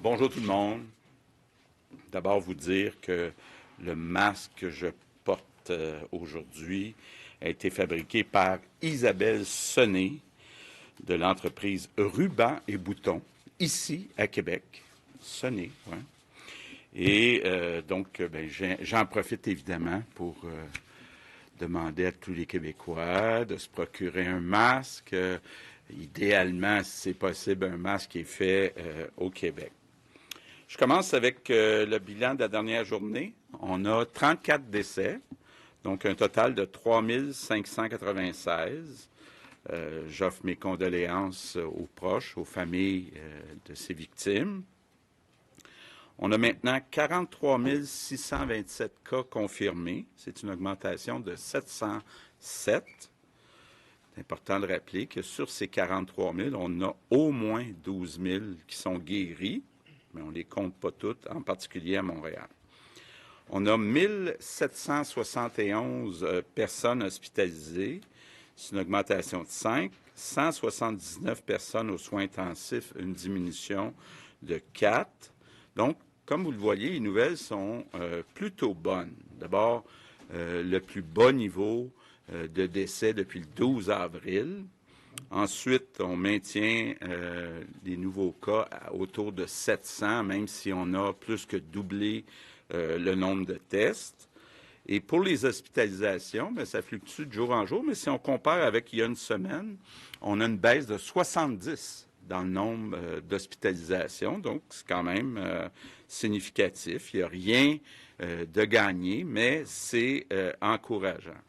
Bonjour tout le monde. D'abord vous dire que le masque que je porte aujourd'hui a été fabriqué par Isabelle Sonnet de l'entreprise Ruban et Boutons, ici à Québec. Sonnet, ouais. Et j'en profite évidemment pour demander à tous les Québécois de se procurer un masque. Idéalement, si c'est possible, un masque qui est fait au Québec. Je commence avec le bilan de la dernière journée. On a 34 décès, donc un total de 3 596. J'offre mes condoléances aux proches, aux familles de ces victimes. On a maintenant 43 627 cas confirmés. C'est une augmentation de 707. C'est important de rappeler que sur ces 43 000, on a au moins 12 000 qui sont guéris, mais on ne les compte pas toutes, en particulier à Montréal. On a 1771 personnes hospitalisées, c'est une augmentation de 5, 179 personnes aux soins intensifs, une diminution de 4. Donc, comme vous le voyez, les nouvelles sont plutôt bonnes. D'abord, le plus bas niveau de décès depuis le 12 avril. Ensuite, on maintient les nouveaux cas autour de 700, même si on a plus que doublé le nombre de tests. Et pour les hospitalisations, bien, ça fluctue de jour en jour, mais si on compare avec il y a une semaine, on a une baisse de 70 dans le nombre d'hospitalisations, donc c'est quand même significatif. Il n'y a rien de gagné, mais c'est encourageant.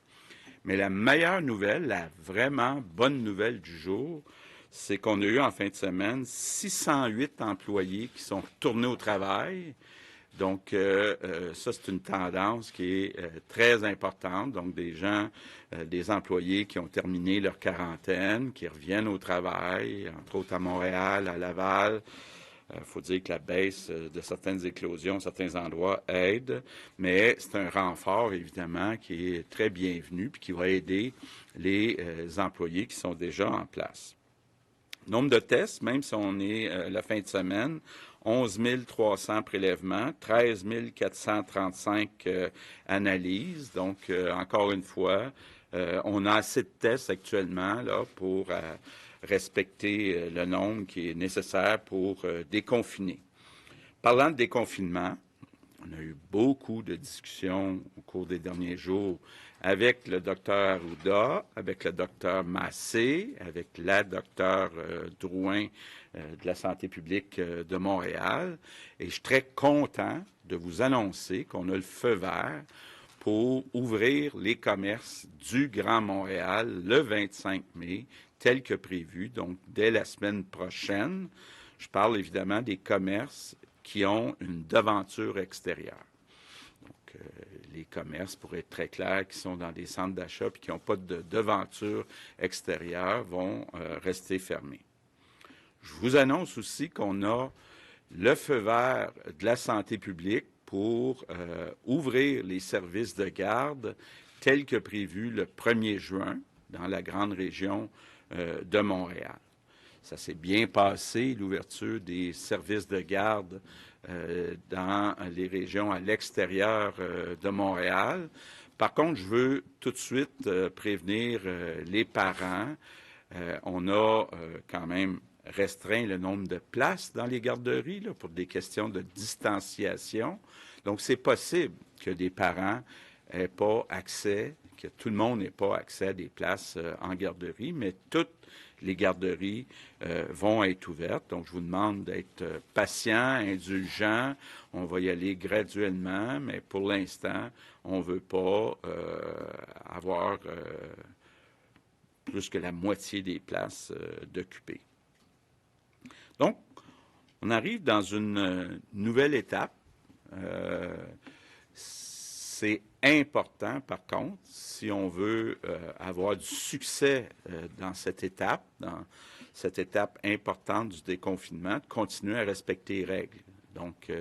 Mais la meilleure nouvelle, la vraiment bonne nouvelle du jour, c'est qu'on a eu en fin de semaine 608 employés qui sont retournés au travail. Donc, ça, c'est une tendance qui est très importante. Donc, des gens, des employés qui ont terminé leur quarantaine, qui reviennent au travail, entre autres à Montréal, à Laval. Il faut dire que la baisse de certaines éclosions, certains endroits aide, mais c'est un renfort, évidemment, qui est très bienvenu puis qui va aider les employés qui sont déjà en place. Nombre de tests, même si on est la fin de semaine, 11 300 prélèvements, 13 435 analyses. Donc, encore une fois, on a assez de tests actuellement là, pour respecter le nombre qui est nécessaire pour déconfiner. Parlant de déconfinement, on a eu beaucoup de discussions au cours des derniers jours avec le docteur Arruda, avec le docteur Massé, avec la docteur Drouin de la santé publique de Montréal. Et je suis très content de vous annoncer qu'on a le feu vert pour ouvrir les commerces du Grand Montréal le 25 mai, tel que prévu, donc dès la semaine prochaine. Je parle évidemment des commerces qui ont une devanture extérieure. Donc, les commerces, pour être très clair, qui sont dans des centres d'achat et qui n'ont pas de devanture extérieure, vont rester fermés. Je vous annonce aussi qu'on a le feu vert de la santé publique pour ouvrir les services de garde tels que prévu le 1er juin dans la grande région de Montréal. Ça s'est bien passé, l'ouverture des services de garde dans les régions à l'extérieur de Montréal. Par contre, je veux tout de suite prévenir les parents. On a quand même restreint le nombre de places dans les garderies là, pour des questions de distanciation. Donc, c'est possible que des parents n'aient pas accès, que tout le monde n'ait pas accès à des places en garderie, mais toutes les garderies vont être ouvertes. Donc, je vous demande d'être patient, indulgent. On va y aller graduellement, mais pour l'instant, on ne veut pas avoir plus que la moitié des places d'occupées. Donc, on arrive dans une nouvelle étape. C'est important, par contre, si on veut avoir du succès dans cette étape importante du déconfinement, de continuer à respecter les règles. Donc,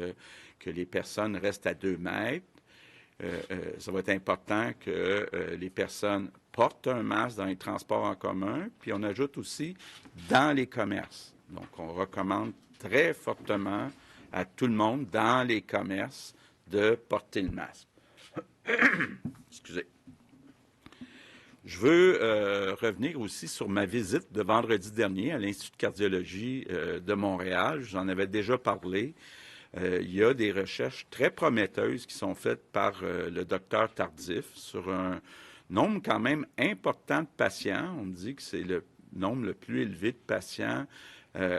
que les personnes restent à 2 mètres. Ça va être important que les personnes portent un masque dans les transports en commun, puis on ajoute aussi dans les commerces. Donc, on recommande très fortement à tout le monde dans les commerces de porter le masque. Excusez. Je veux revenir aussi sur ma visite de vendredi dernier à l'Institut de cardiologie de Montréal. J'en avais déjà parlé. Il y a des recherches très prometteuses qui sont faites par le docteur Tardif sur un nombre quand même important de patients. On me dit que c'est le nombre le plus élevé de patients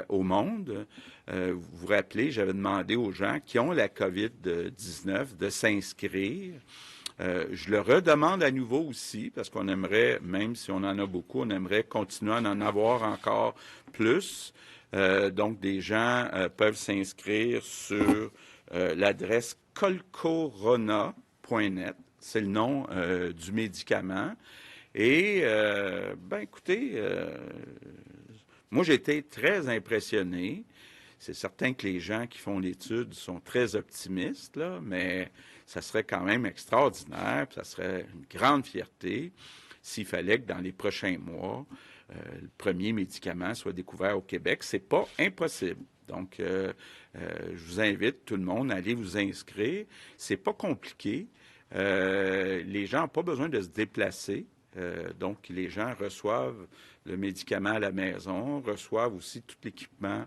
au monde. Vous vous rappelez, j'avais demandé aux gens qui ont la COVID-19 de s'inscrire. Je le redemande à nouveau aussi, parce qu'on aimerait, même si on en a beaucoup, on aimerait continuer à en avoir encore plus. Donc, des gens peuvent s'inscrire sur l'adresse colcorona.net. C'est le nom du médicament. Et, écoutez, moi, j'ai été très impressionné. C'est certain que les gens qui font l'étude sont très optimistes, là, mais ça serait quand même extraordinaire, ça serait une grande fierté s'il fallait que dans les prochains mois, le premier médicament soit découvert au Québec. C'est pas impossible. Donc, je vous invite tout le monde à aller vous inscrire. C'est pas compliqué. Les gens n'ont pas besoin de se déplacer. Donc, les gens reçoivent le médicament à la maison, reçoivent aussi tout l'équipement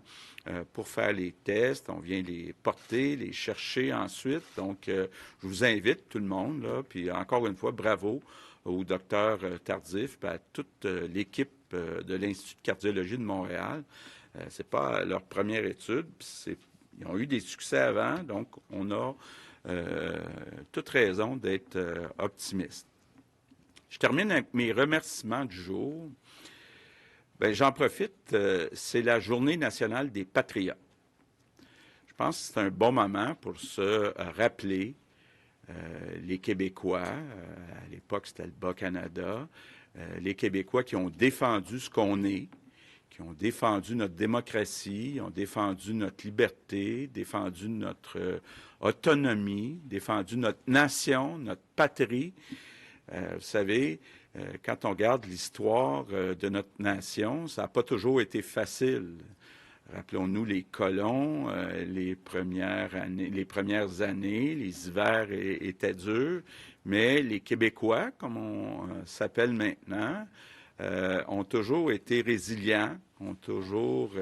pour faire les tests. On vient les porter, les chercher ensuite. Donc, je vous invite, tout le monde, là, puis encore une fois, bravo au docteur Tardif et à toute l'équipe de l'Institut de cardiologie de Montréal. C'est pas leur première étude, ils ont eu des succès avant, donc on a toute raison d'être optimiste. Je termine avec mes remerciements du jour. Bien, j'en profite, c'est la Journée nationale des patriotes. Je pense que c'est un bon moment pour se rappeler les Québécois, à l'époque c'était le Bas-Canada, les Québécois qui ont défendu ce qu'on est, qui ont défendu notre démocratie, ont défendu notre liberté, défendu notre autonomie, défendu notre nation, notre patrie. Vous savez, quand on regarde l'histoire de notre nation, ça n'a pas toujours été facile. Rappelons-nous les colons, les premières années, les hivers étaient durs, mais les Québécois, comme on s'appelle maintenant, ont toujours été résilients, ont toujours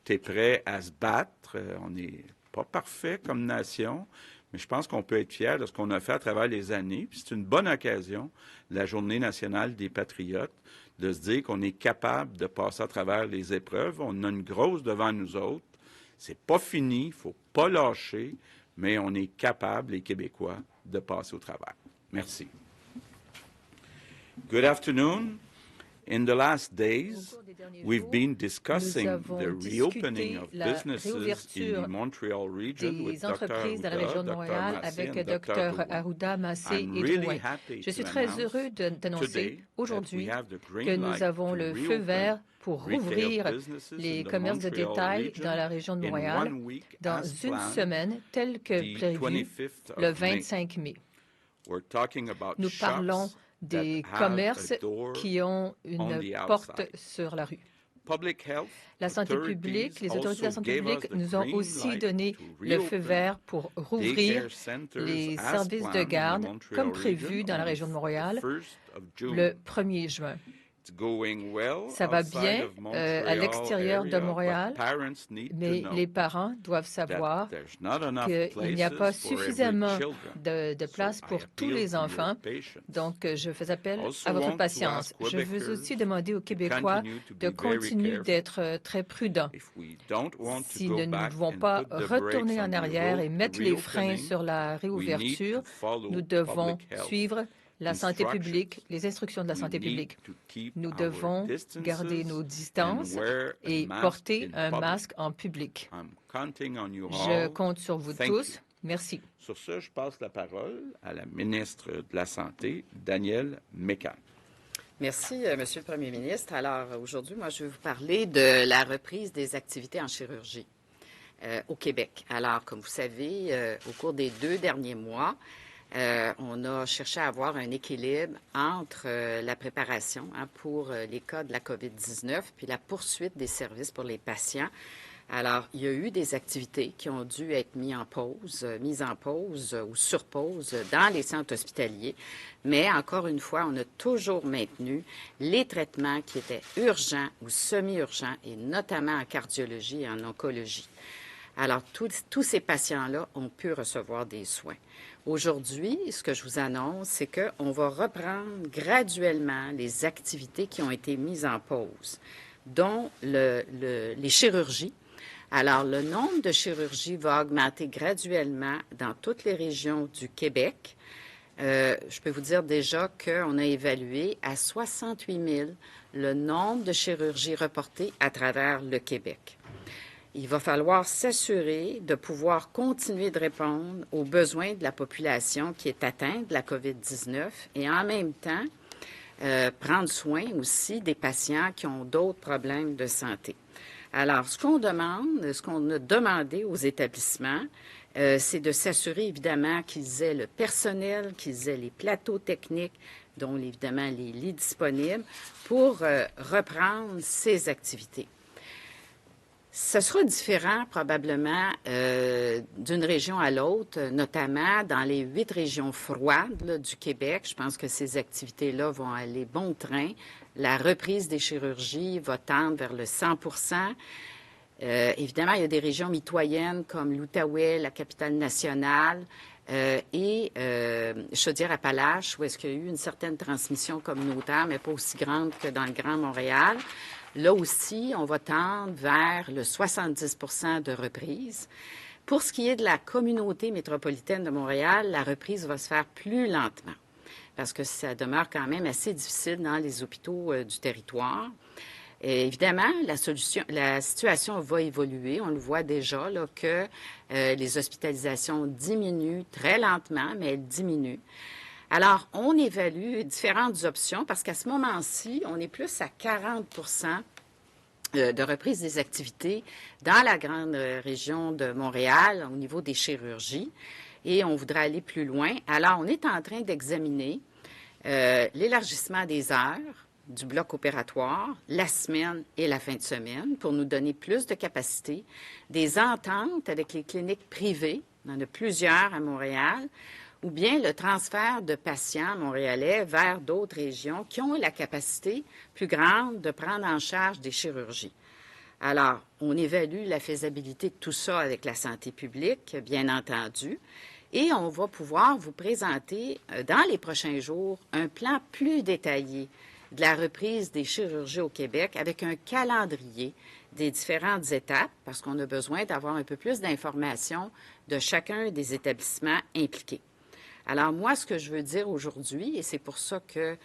été prêts à se battre. On n'est pas parfait comme nation, mais je pense qu'on peut être fier de ce qu'on a fait à travers les années. Puis c'est une bonne occasion, la Journée nationale des patriotes, de se dire qu'on est capable de passer à travers les épreuves. On en a une grosse devant nous autres. C'est pas fini, il ne faut pas lâcher, mais on est capable, les Québécois, de passer au travers. Merci. Good afternoon. In the last days, we've been discussing the reopening of businesses in the Montreal region with Dr. Arruda, Dr. Massé and Dr. Arruda, Massé et Drouin. Je suis très heureux d'annoncer aujourd'hui que nous avons le feu vert pour rouvrir les commerces de détail dans la région de Montréal dans une semaine, telle que prévue le 25 mai. Nous parlons des commerces qui ont une porte sur la rue. La santé publique, les autorités de la santé publique nous ont aussi donné le feu vert pour rouvrir les services de garde comme prévu dans la région de Montréal le 1er juin. Ça va bien à l'extérieur de Montréal, mais les parents doivent savoir qu'il n'y a pas suffisamment de place pour tous les enfants. Donc, je fais appel à votre patience. Je veux aussi demander aux Québécois de continuer d'être très prudents. Si nous ne pouvons pas retourner en arrière et mettre les freins sur la réouverture, nous devons suivre la santé publique, les instructions de la santé publique. Nous devons garder nos distances et porter un masque en public. Je compte sur vous tous. Merci. Sur ce, je passe la parole à la ministre de la Santé, Danielle Mécan. Merci, Monsieur le Premier ministre. Alors, aujourd'hui, moi, je vais vous parler de la reprise des activités en chirurgie au Québec. Alors, comme vous savez, au cours des 2 derniers mois, on a cherché à avoir un équilibre entre la préparation pour les cas de la COVID-19 puis la poursuite des services pour les patients Alors, il y a eu des activités qui ont dû être mises en pause ou sur pause dans les centres hospitaliers. Mais encore une fois, on a toujours maintenu les traitements qui étaient urgents ou semi-urgents, et notamment en cardiologie et en oncologie. Alors, tous ces patients-là ont pu recevoir des soins. Aujourd'hui, ce que je vous annonce, c'est qu'on va reprendre graduellement les activités qui ont été mises en pause, dont les chirurgies. Alors, le nombre de chirurgies va augmenter graduellement dans toutes les régions du Québec. Je peux vous dire déjà qu'on a évalué à 68 000 le nombre de chirurgies reportées à travers le Québec. Il va falloir s'assurer de pouvoir continuer de répondre aux besoins de la population qui est atteinte de la COVID-19 et en même temps prendre soin aussi des patients qui ont d'autres problèmes de santé. Alors, ce qu'on a demandé aux établissements, c'est de s'assurer évidemment qu'ils aient le personnel, qu'ils aient les plateaux techniques, dont évidemment les lits disponibles, pour reprendre ces activités. Ce sera différent probablement d'une région à l'autre, notamment dans les 8 régions froides là, du Québec. Je pense que ces activités-là vont aller bon train. La reprise des chirurgies va tendre vers le 100 évidemment, il y a des régions mitoyennes comme l'Outaouais, la capitale nationale et Chaudière-Appalaches, où est-ce qu'il y a eu une certaine transmission communautaire, mais pas aussi grande que dans le Grand Montréal. Là aussi, on va tendre vers le 70 de reprise. Pour ce qui est de la communauté métropolitaine de Montréal, la reprise va se faire plus lentement parce que ça demeure quand même assez difficile dans les hôpitaux du territoire. Et évidemment, la situation va évoluer. On le voit déjà là, que les hospitalisations diminuent très lentement, mais elles diminuent. Alors, on évalue différentes options parce qu'à ce moment-ci, on est plus à 40 de reprise des activités dans la grande région de Montréal au niveau des chirurgies et on voudrait aller plus loin. Alors, on est en train d'examiner l'élargissement des heures du bloc opératoire, la semaine et la fin de semaine pour nous donner plus de capacité, des ententes avec les cliniques privées, il y en a plusieurs à Montréal, ou bien le transfert de patients montréalais vers d'autres régions qui ont la capacité plus grande de prendre en charge des chirurgies. Alors, on évalue la faisabilité de tout ça avec la santé publique, bien entendu, et on va pouvoir vous présenter dans les prochains jours un plan plus détaillé de la reprise des chirurgies au Québec avec un calendrier des différentes étapes, parce qu'on a besoin d'avoir un peu plus d'informations de chacun des établissements impliqués. Alors moi, ce que je veux dire aujourd'hui, et c'est pour ça que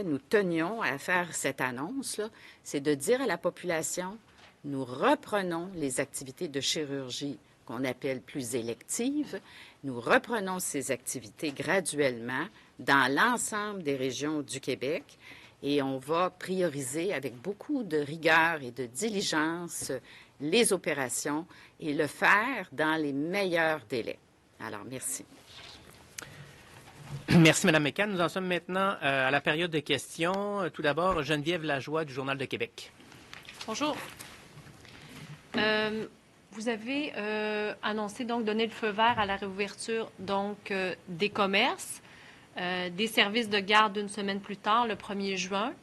nous tenions à faire cette annonce-là, c'est de dire à la population, nous reprenons les activités de chirurgie qu'on appelle plus électives, nous reprenons ces activités graduellement dans l'ensemble des régions du Québec et on va prioriser avec beaucoup de rigueur et de diligence les opérations et le faire dans les meilleurs délais. Alors, merci. Merci, Mme McCann. Nous en sommes maintenant à la période de questions. Tout d'abord, Geneviève Lajoie du Journal de Québec. Bonjour. Vous avez annoncé donc donner le feu vert à la réouverture donc des commerces, des services de garde une semaine plus tard, le 1er juin.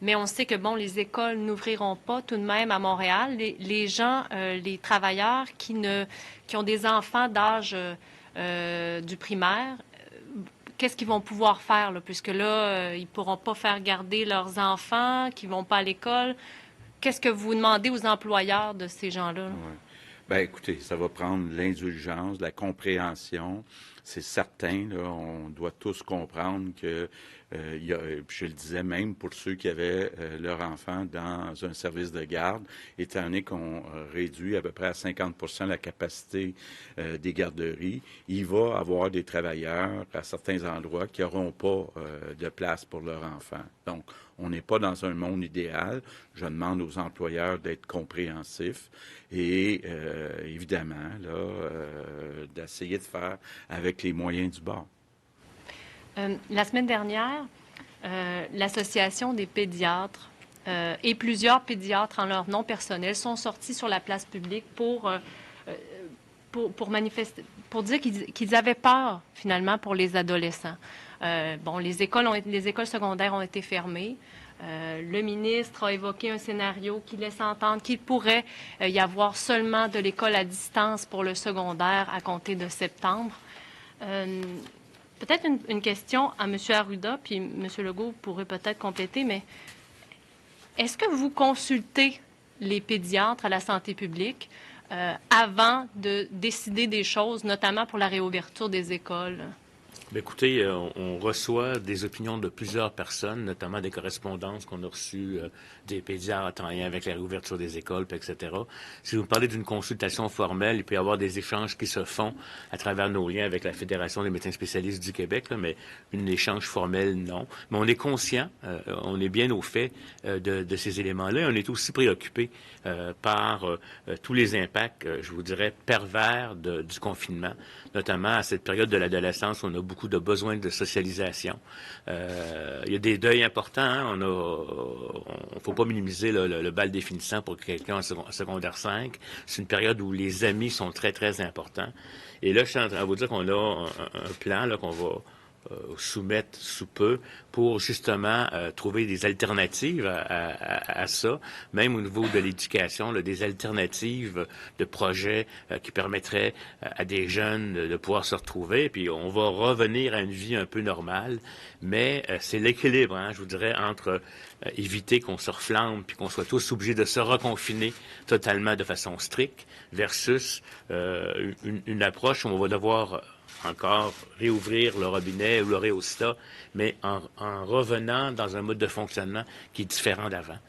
Mais on sait que, bon, les écoles n'ouvriront pas tout de même à Montréal. Les gens, les travailleurs qui ont des enfants d'âge du primaire, qu'est-ce qu'ils vont pouvoir faire, là, puisque là, ils ne pourront pas faire garder leurs enfants, qui ne vont pas à l'école. Qu'est-ce que vous demandez aux employeurs de ces gens-là? Ouais. Bien, écoutez, ça va prendre l'indulgence, la compréhension. C'est certain, là, on doit tous comprendre que, je le disais même pour ceux qui avaient leur enfant dans un service de garde, étant donné qu'on réduit à peu près à 50% la capacité des garderies, il va y avoir des travailleurs à certains endroits qui n'auront pas de place pour leur enfant. Donc, on n'est pas dans un monde idéal. Je demande aux employeurs d'être compréhensifs et évidemment là, d'essayer de faire avec les moyens du bord. La semaine dernière, l'Association des pédiatres et plusieurs pédiatres en leur nom personnel sont sortis sur la place publique pour manifester, pour dire qu'ils avaient peur, finalement, pour les adolescents. Les écoles secondaires ont été fermées. Le ministre a évoqué un scénario qui laisse entendre qu'il pourrait y avoir seulement de l'école à distance pour le secondaire à compter de septembre. Peut-être une question à M. Arruda, puis M. Legault pourrait peut-être compléter, mais est-ce que vous consultez les pédiatres à la santé publique avant de décider des choses, notamment pour la réouverture des écoles? Bien, écoutez, on reçoit des opinions de plusieurs personnes, notamment des correspondances qu'on a reçues des pédiatres en lien avec la réouverture des écoles, etc. Si vous me parlez d'une consultation formelle, il peut y avoir des échanges qui se font à travers nos liens avec la Fédération des médecins spécialistes du Québec, là, mais un échange formel, non. Mais on est conscient, on est bien au fait de ces éléments-là. On est aussi préoccupé par tous les impacts, je vous dirais, pervers du confinement, notamment à cette période de l'adolescence où on a beaucoup de besoins de socialisation. Il y a des deuils importants. Hein? On ne faut pas minimiser le bal définissant pour quelqu'un en secondaire 5. C'est une période où les amis sont très, très importants. Et là, je suis en train de vous dire qu'on a un plan là, qu'on va soumettre sous peu pour justement trouver des alternatives à ça, même au niveau de l'éducation, des alternatives de projets qui permettraient à des jeunes de pouvoir se retrouver. Puis on va revenir à une vie un peu normale, mais c'est l'équilibre, hein, je vous dirais, entre éviter qu'on se reflambe puis qu'on soit tous obligés de se reconfiner totalement de façon stricte versus une approche où on va devoir encore réouvrir le robinet ou le réostat, mais en revenant dans un mode de fonctionnement qui est différent d'avant.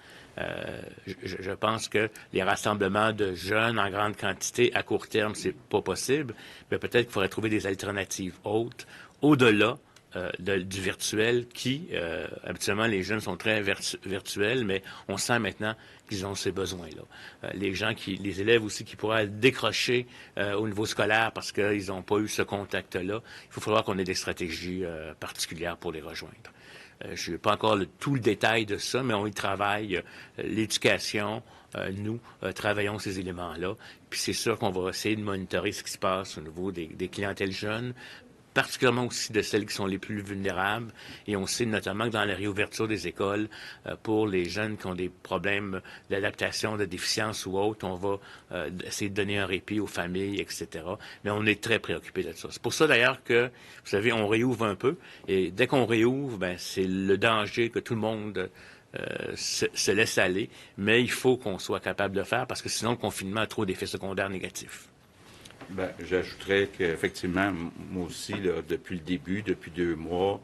Je pense que les rassemblements de jeunes en grande quantité à court terme, c'est pas possible, mais peut-être qu'il faudrait trouver des alternatives autres, au-delà du virtuel qui, habituellement, les jeunes sont très virtuels, mais on sent maintenant qu'ils ont ces besoins-là. Les élèves aussi qui pourraient décrocher au niveau scolaire parce qu'ils n'ont pas eu ce contact-là, il faut falloir qu'on ait des stratégies particulières pour les rejoindre. Je n'ai pas encore tout le détail de ça, mais on y travaille. L'éducation, nous travaillons ces éléments-là. Puis c'est sûr qu'on va essayer de monitorer ce qui se passe au niveau des clientèles jeunes, particulièrement aussi de celles qui sont les plus vulnérables. Et on sait notamment que dans la réouverture des écoles, pour les jeunes qui ont des problèmes d'adaptation, de déficience ou autre, on va essayer de donner un répit aux familles, etc. Mais on est très préoccupé de ça. C'est pour ça d'ailleurs que, vous savez, on réouvre un peu. Et dès qu'on réouvre, ben, c'est le danger que tout le monde se laisse aller. Mais il faut qu'on soit capable de faire parce que sinon, le confinement a trop d'effets secondaires négatifs. Bien, j'ajouterais qu'effectivement, moi aussi, là, depuis le début, depuis 2 mois,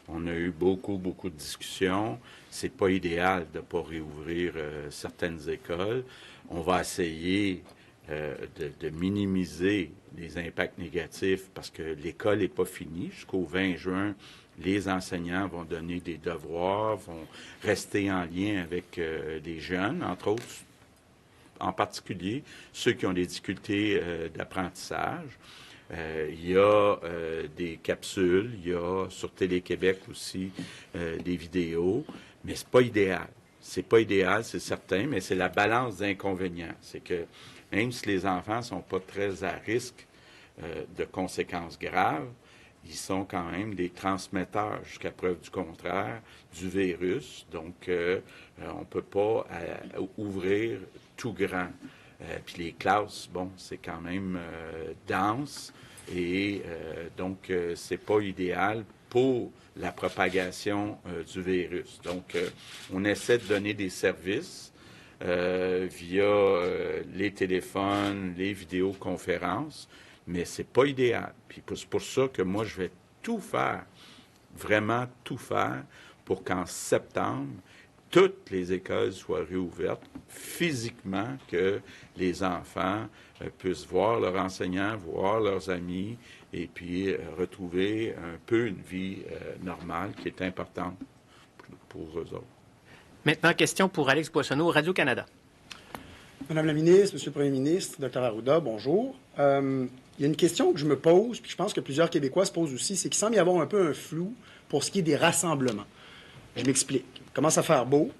on a eu beaucoup de discussions. C'est pas idéal de ne pas réouvrir certaines écoles. On va essayer de minimiser les impacts négatifs parce que l'école n'est pas finie. Jusqu'au 20 juin, les enseignants vont donner des devoirs, vont rester en lien avec les jeunes, entre autres, en particulier ceux qui ont des difficultés d'apprentissage. Il y a des capsules, il y a sur Télé-Québec aussi des vidéos, mais c'est pas idéal. C'est pas idéal, c'est certain, mais c'est la balance d'inconvénients. C'est que même si les enfants sont pas très à risque de conséquences graves, ils sont quand même des transmetteurs, jusqu'à preuve du contraire, du virus. Donc, on ne peut pas ouvrir tout grand. Puis les classes, bon, c'est quand même dense et donc c'est pas idéal pour la propagation du virus. Donc, on essaie de donner des services via les téléphones, les vidéoconférences, mais c'est pas idéal. Puis c'est pour ça que moi, je vais tout faire, vraiment tout faire, pour qu'en septembre, toutes les écoles soient réouvertes physiquement, que les enfants puissent voir leurs enseignants, voir leurs amis et puis retrouver un peu une vie normale qui est importante pour eux autres. Maintenant, question pour Alex Boissonneau, Radio-Canada. Madame la ministre, Monsieur le Premier ministre, Dr Arruda, bonjour. Il y a une question que je me pose, puis je pense que plusieurs Québécois se posent aussi, c'est qu'il semble y avoir un peu un flou pour ce qui est des rassemblements. Je m'explique. Il commence à faire beau.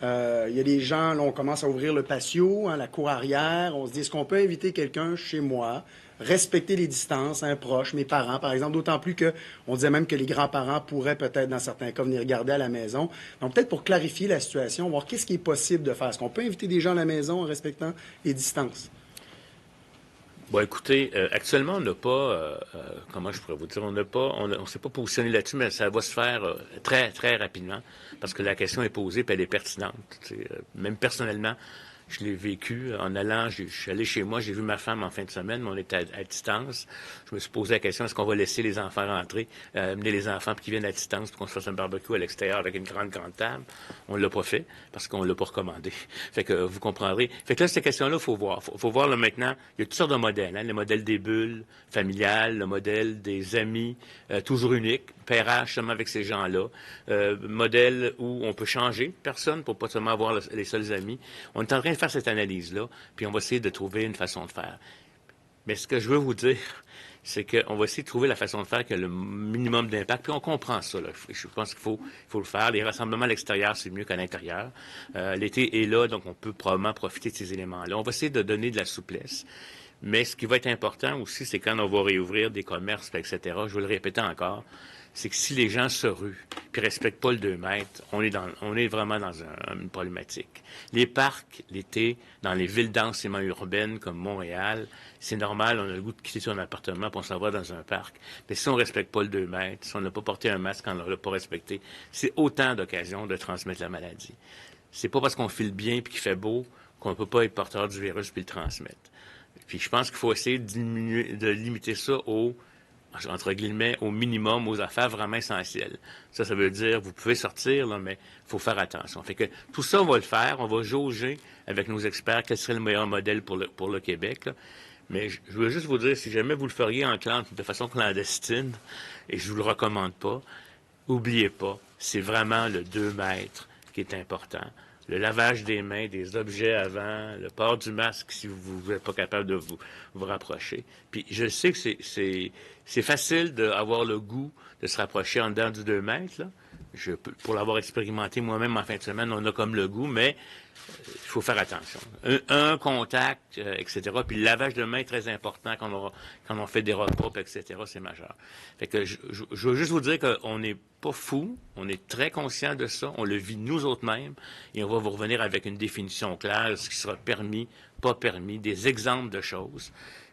Il y a des gens, là, on commence à ouvrir le patio, hein, la cour arrière. On se dit, est-ce qu'on peut inviter quelqu'un chez moi, respecter les distances, un proche, mes parents, par exemple, d'autant plus qu'on disait même que les grands-parents pourraient peut-être, dans certains cas, venir regarder à la maison. Donc, peut-être pour clarifier la situation, voir qu'est-ce qui est possible de faire. Est-ce qu'on peut inviter des gens à la maison en respectant les distances? Bon, écoutez, actuellement, on n'a pas, comment je pourrais vous dire, on ne s'est pas positionné là-dessus, mais ça va se faire très, très rapidement, parce que la question est posée, puis elle est pertinente. Même personnellement, je l'ai vécu en allant, je suis allé chez moi, j'ai vu ma femme en fin de semaine, mais on était à distance. Je me suis posé la question, est-ce qu'on va laisser les enfants rentrer, amener les enfants puis qu'ils viennent à distance, puis qu'on se fasse un barbecue à l'extérieur avec une grande table? On ne l'a pas fait, parce qu'on ne l'a pas recommandé. Fait que vous comprendrez. Fait que là, cette question-là, il faut voir. Faut voir là maintenant, il y a toutes sortes de modèles, hein, le modèle des bulles familiales, le modèle des amis, toujours uniques, pairage seulement avec ces gens-là, modèle où on peut changer personne pour pas seulement avoir les seuls amis. On est en train de faire cette analyse-là, puis on va essayer de trouver une façon de faire. Mais ce que je veux vous dire, c'est qu'on va essayer de trouver la façon de faire qui a le minimum d'impact, puis on comprend ça, là. Je pense qu'il faut le faire. Les rassemblements à l'extérieur, c'est mieux qu'à l'intérieur. L'été est là, donc on peut probablement profiter de ces éléments-là. On va essayer de donner de la souplesse. Mais ce qui va être important aussi, c'est quand on va réouvrir des commerces, etc., je vais le répéter encore, c'est que si les gens se ruent puis respectent pas le 2 mètres, on est vraiment dans une problématique. Les parcs, l'été, dans les villes densément urbaines comme Montréal, c'est normal, on a le goût de quitter son appartement pour on s'en va dans un parc. Mais si on respecte pas le 2 mètres, si on n'a pas porté un masque quand on ne l'a pas respecté, c'est autant d'occasions de transmettre la maladie. C'est pas parce qu'on file bien puis qu'il fait beau qu'on ne peut pas être porteur du virus puis le transmettre. Puis je pense qu'il faut essayer de limiter ça entre guillemets, au minimum, aux affaires vraiment essentielles. Ça veut dire, vous pouvez sortir, là, mais il faut faire attention. Fait que tout ça, on va le faire. On va jauger avec nos experts quel serait le meilleur modèle pour le Québec, là. Mais je veux juste vous dire, si jamais vous le feriez de façon clandestine, et je vous le recommande pas, oubliez pas, c'est vraiment le 2 mètres qui est important. Le lavage des mains, des objets avant, le port du masque si vous n'êtes pas capable de vous rapprocher. Puis je sais que c'est facile d'avoir le goût de se rapprocher en dedans du 2 mètres, là. Pour l'avoir expérimenté moi-même en fin de semaine, on a comme le goût, mais il faut faire attention. Un contact, etc. Puis le lavage de mains est très important quand on fait des repas, etc. C'est majeur. Fait que je veux juste vous dire qu'on n'est pas fou, on est très conscient de ça, on le vit nous autres mêmes, et on va vous revenir avec une définition claire de ce qui sera permis, pas permis, des exemples de choses.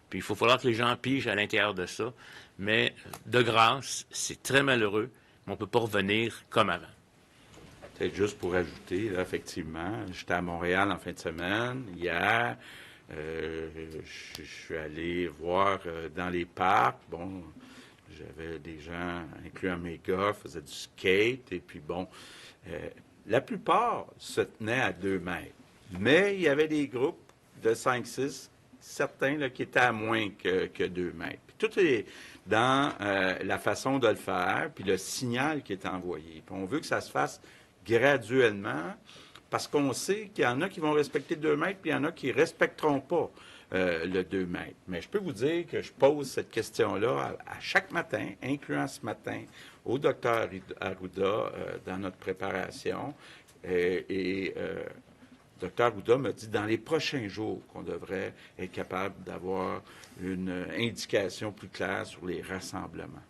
Puis il faut falloir que les gens pigent à l'intérieur de ça. Mais de grâce, c'est très malheureux, mais on ne peut pas revenir comme avant. Peut-être juste pour ajouter, là, effectivement, j'étais à Montréal en fin de semaine, hier, je suis allé voir dans les parcs, bon, j'avais des gens, incluant mes gars, faisaient du skate, et puis bon, la plupart se tenaient à 2 mètres, mais il y avait des groupes de 5-6, certains là, qui étaient à moins que 2 mètres. Puis tout est dans la façon de le faire, puis le signal qui est envoyé. Puis on veut que ça se fasse graduellement, parce qu'on sait qu'il y en a qui vont respecter 2 mètres, puis il y en a qui ne respecteront pas le 2 mètres. Mais je peux vous dire que je pose cette question-là à chaque matin, incluant ce matin, au docteur Arruda dans notre préparation. Dr. Arruda me dit dans les prochains jours qu'on devrait être capable d'avoir une indication plus claire sur les rassemblements.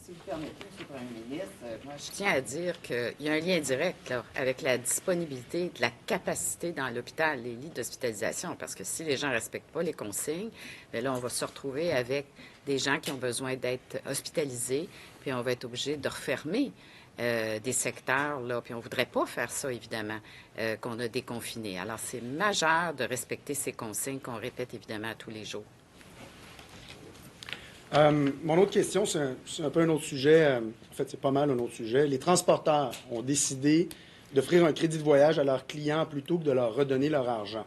Si vous permettez, M. le Premier ministre, moi, je tiens à dire qu'il y a un lien direct là, avec la disponibilité, de la capacité dans l'hôpital, les lits d'hospitalisation, parce que si les gens ne respectent pas les consignes, bien là, on va se retrouver avec des gens qui ont besoin d'être hospitalisés, puis on va être obligé de refermer des secteurs, là, puis on ne voudrait pas faire ça, évidemment, qu'on a déconfiné. Alors, c'est majeur de respecter ces consignes qu'on répète, évidemment, tous les jours. Mon autre question, c'est un peu un autre sujet. En fait, c'est pas mal un autre sujet. Les transporteurs ont décidé d'offrir un crédit de voyage à leurs clients plutôt que de leur redonner leur argent.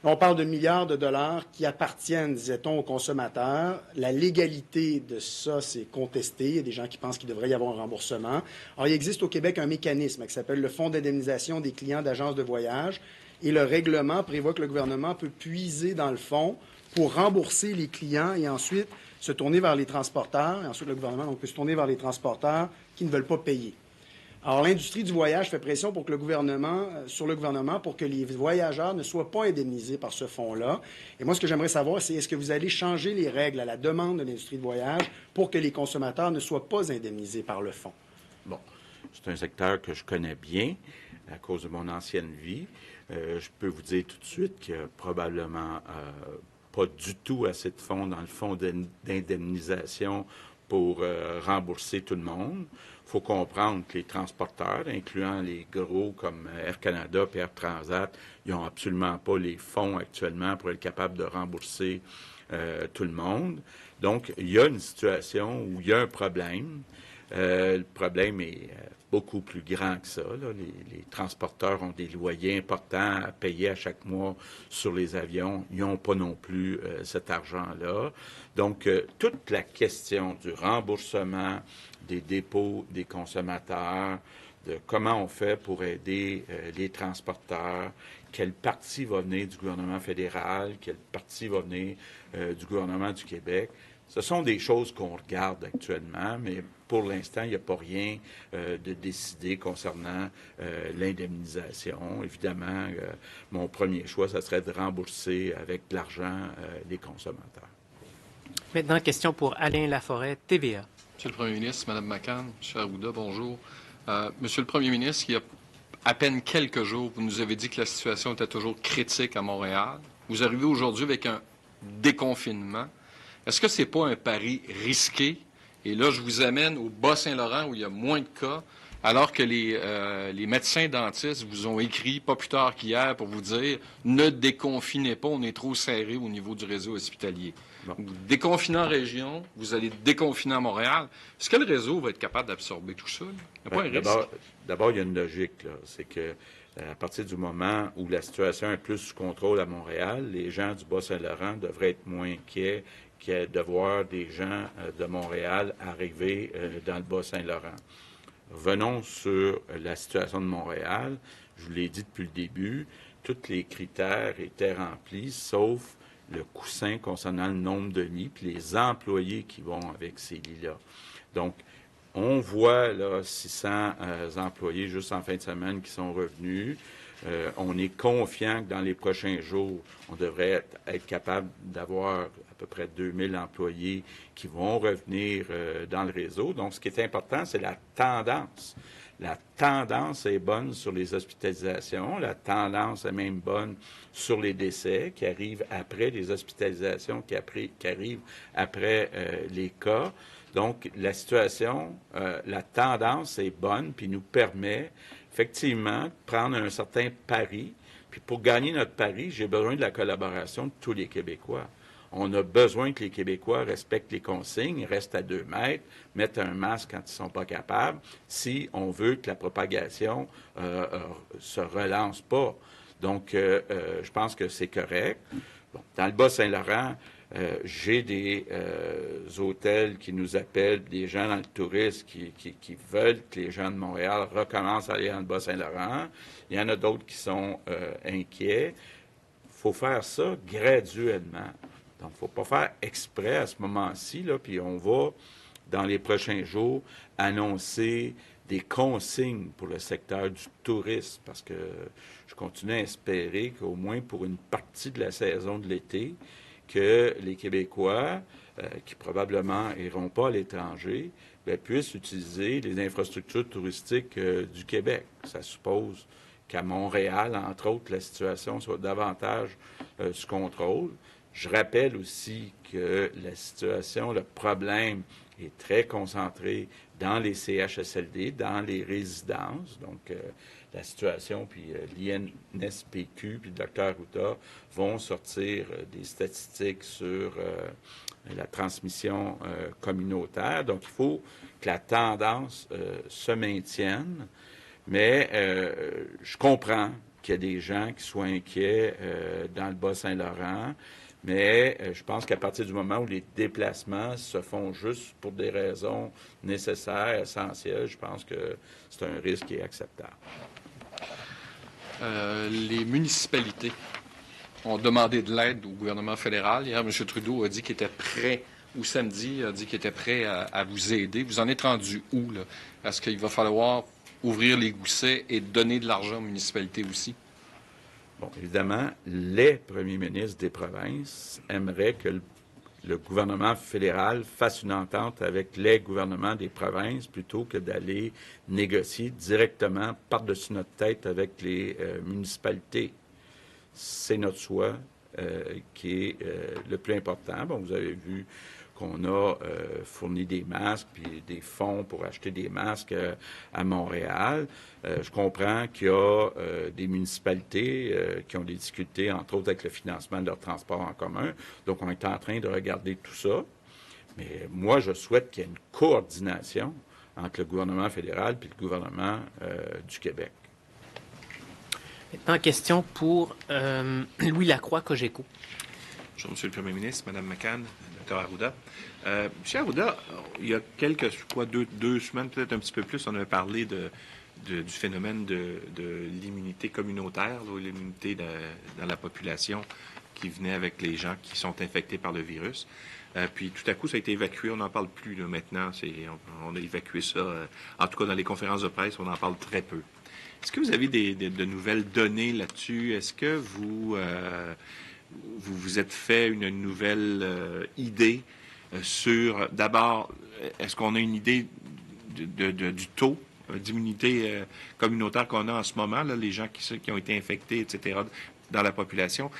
On parle de milliards de dollars qui appartiennent, disait-on, aux consommateurs. La légalité de ça, c'est contesté. Il y a des gens qui pensent qu'il devrait y avoir un remboursement. Alors, il existe au Québec un mécanisme qui s'appelle le Fonds d'indemnisation des clients d'agences de voyage. Et le règlement prévoit que le gouvernement peut puiser dans le fonds pour rembourser les clients et ensuite se tourner vers les transporteurs. Et ensuite, le gouvernement peut se tourner vers les transporteurs qui ne veulent pas payer. Alors, l'industrie du voyage fait pression sur le gouvernement pour que les voyageurs ne soient pas indemnisés par ce fonds-là. Et moi, ce que j'aimerais savoir, c'est est-ce que vous allez changer les règles à la demande de l'industrie de voyage pour que les consommateurs ne soient pas indemnisés par le fonds? Bon, c'est un secteur que je connais bien à cause de mon ancienne vie. Je peux vous dire tout de suite qu'il y a probablement pas du tout assez de fonds dans le fonds d'indemnisation pour rembourser tout le monde. Il faut comprendre que les transporteurs, incluant les gros comme Air Canada et Air Transat, ils n'ont absolument pas les fonds actuellement pour être capables de rembourser tout le monde. Donc, il y a une situation où il y a un problème. Le problème est beaucoup plus grand que ça. Là. Les transporteurs ont des loyers importants à payer à chaque mois sur les avions. Ils n'ont pas non plus cet argent-là. Donc, toute la question du remboursement des dépôts des consommateurs, de comment on fait pour aider les transporteurs, quelle partie va venir du gouvernement fédéral, quelle partie va venir du gouvernement du Québec. Ce sont des choses qu'on regarde actuellement, mais pour l'instant, il n'y a pas rien de décidé concernant l'indemnisation. Évidemment, mon premier choix, ça serait de rembourser avec de l'argent les consommateurs. Maintenant, question pour Alain Laforêt, TVA. Monsieur le Premier ministre, Mme McCann, M. Arruda, bonjour. Monsieur le Premier ministre, il y a à peine quelques jours, vous nous avez dit que la situation était toujours critique à Montréal. Vous arrivez aujourd'hui avec un déconfinement. Est-ce que ce n'est pas un pari risqué? Et là, je vous amène au Bas-Saint-Laurent où il y a moins de cas, alors que les médecins dentistes vous ont écrit, pas plus tard qu'hier, pour vous dire « Ne déconfinez pas, on est trop serré au niveau du réseau hospitalier. » Vous déconfinez en région, vous allez déconfiner à Montréal. Est-ce que le réseau va être capable d'absorber tout ça? Il n'y a pas un risque? D'abord, il y a une logique, là. C'est que à partir du moment où la situation est plus sous contrôle à Montréal, les gens du Bas-Saint-Laurent devraient être moins inquiets de voir des gens de Montréal arriver dans le Bas-Saint-Laurent. Revenons sur la situation de Montréal. Je vous l'ai dit depuis le début, tous les critères étaient remplis, sauf le coussin concernant le nombre de lits, puis les employés qui vont avec ces lits-là. Donc, on voit là 600 employés juste en fin de semaine qui sont revenus. On est confiant que dans les prochains jours, on devrait être capable d'avoir à peu près 2000 employés qui vont revenir dans le réseau. Donc, ce qui est important, c'est la tendance. La tendance est bonne sur les hospitalisations. La tendance est même bonne sur les décès qui arrivent après les hospitalisations, qui arrivent après les cas. Donc, la situation, la tendance est bonne, puis nous permet effectivement de prendre un certain pari. Puis pour gagner notre pari, j'ai besoin de la collaboration de tous les Québécois. On a besoin que les Québécois respectent les consignes, restent à 2 mètres, mettent un masque quand ils ne sont pas capables, si on veut que la propagation se relance pas. Donc, je pense que c'est correct. Bon, dans le Bas-Saint-Laurent, j'ai des hôtels qui nous appellent, des gens dans le tourisme qui veulent que les gens de Montréal recommencent à aller dans le Bas-Saint-Laurent. Il y en a d'autres qui sont inquiets. Il faut faire ça graduellement. Donc, il ne faut pas faire exprès à ce moment-ci, là, puis on va, dans les prochains jours, annoncer des consignes pour le secteur du tourisme, parce que je continue à espérer qu'au moins pour une partie de la saison de l'été, que les Québécois, qui probablement n'iront pas à l'étranger, puissent utiliser les infrastructures touristiques du Québec. Ça suppose qu'à Montréal, entre autres, la situation soit davantage sous contrôle. Je rappelle aussi que la situation, le problème est très concentré dans les CHSLD, dans les résidences. Donc, la situation, puis l'INSPQ, puis le Dr. Arruda vont sortir des statistiques sur la transmission communautaire. Donc, il faut que la tendance se maintienne. Mais je comprends qu'il y a des gens qui soient inquiets dans le Bas-Saint-Laurent. Mais je pense qu'à partir du moment où les déplacements se font juste pour des raisons nécessaires, essentielles, je pense que c'est un risque qui est acceptable. Les municipalités ont demandé de l'aide au gouvernement fédéral. Hier, M. Trudeau a dit qu'il était prêt, ou samedi, a dit qu'il était prêt à vous aider. Vous en êtes rendu où, là? Est-ce qu'il va falloir ouvrir les goussets et donner de l'argent aux municipalités aussi? Bon, évidemment, les premiers ministres des provinces aimeraient que le gouvernement fédéral fasse une entente avec les gouvernements des provinces plutôt que d'aller négocier directement par-dessus notre tête avec les municipalités. C'est notre choix qui est le plus important. Bon, vous avez vu qu'on a fourni des masques puis des fonds pour acheter des masques à Montréal. Je comprends qu'il y a des municipalités qui ont des difficultés, entre autres avec le financement de leur transport en commun. Donc, on est en train de regarder tout ça. Mais moi, je souhaite qu'il y ait une coordination entre le gouvernement fédéral et le gouvernement du Québec. Maintenant, question pour Louis Lacroix, Cogeco. Bonjour, Monsieur le Premier ministre, Mme McCann, Dr. Arruda. Monsieur Arruda, il y a deux semaines, peut-être un petit peu plus, on avait parlé du phénomène de l'immunité communautaire, l'immunité dans la population qui venait avec les gens qui sont infectés par le virus. Puis tout à coup, ça a été évacué, on n'en parle plus là, maintenant. On a évacué ça. En tout cas, dans les conférences de presse, on en parle très peu. Est-ce que vous avez de nouvelles données là-dessus? Est-ce que vous vous êtes fait une nouvelle idée sur, d'abord, est-ce qu'on a une idée du taux d'immunité communautaire qu'on a en ce moment, là, les gens qui ont été infectés, etc., dans la population?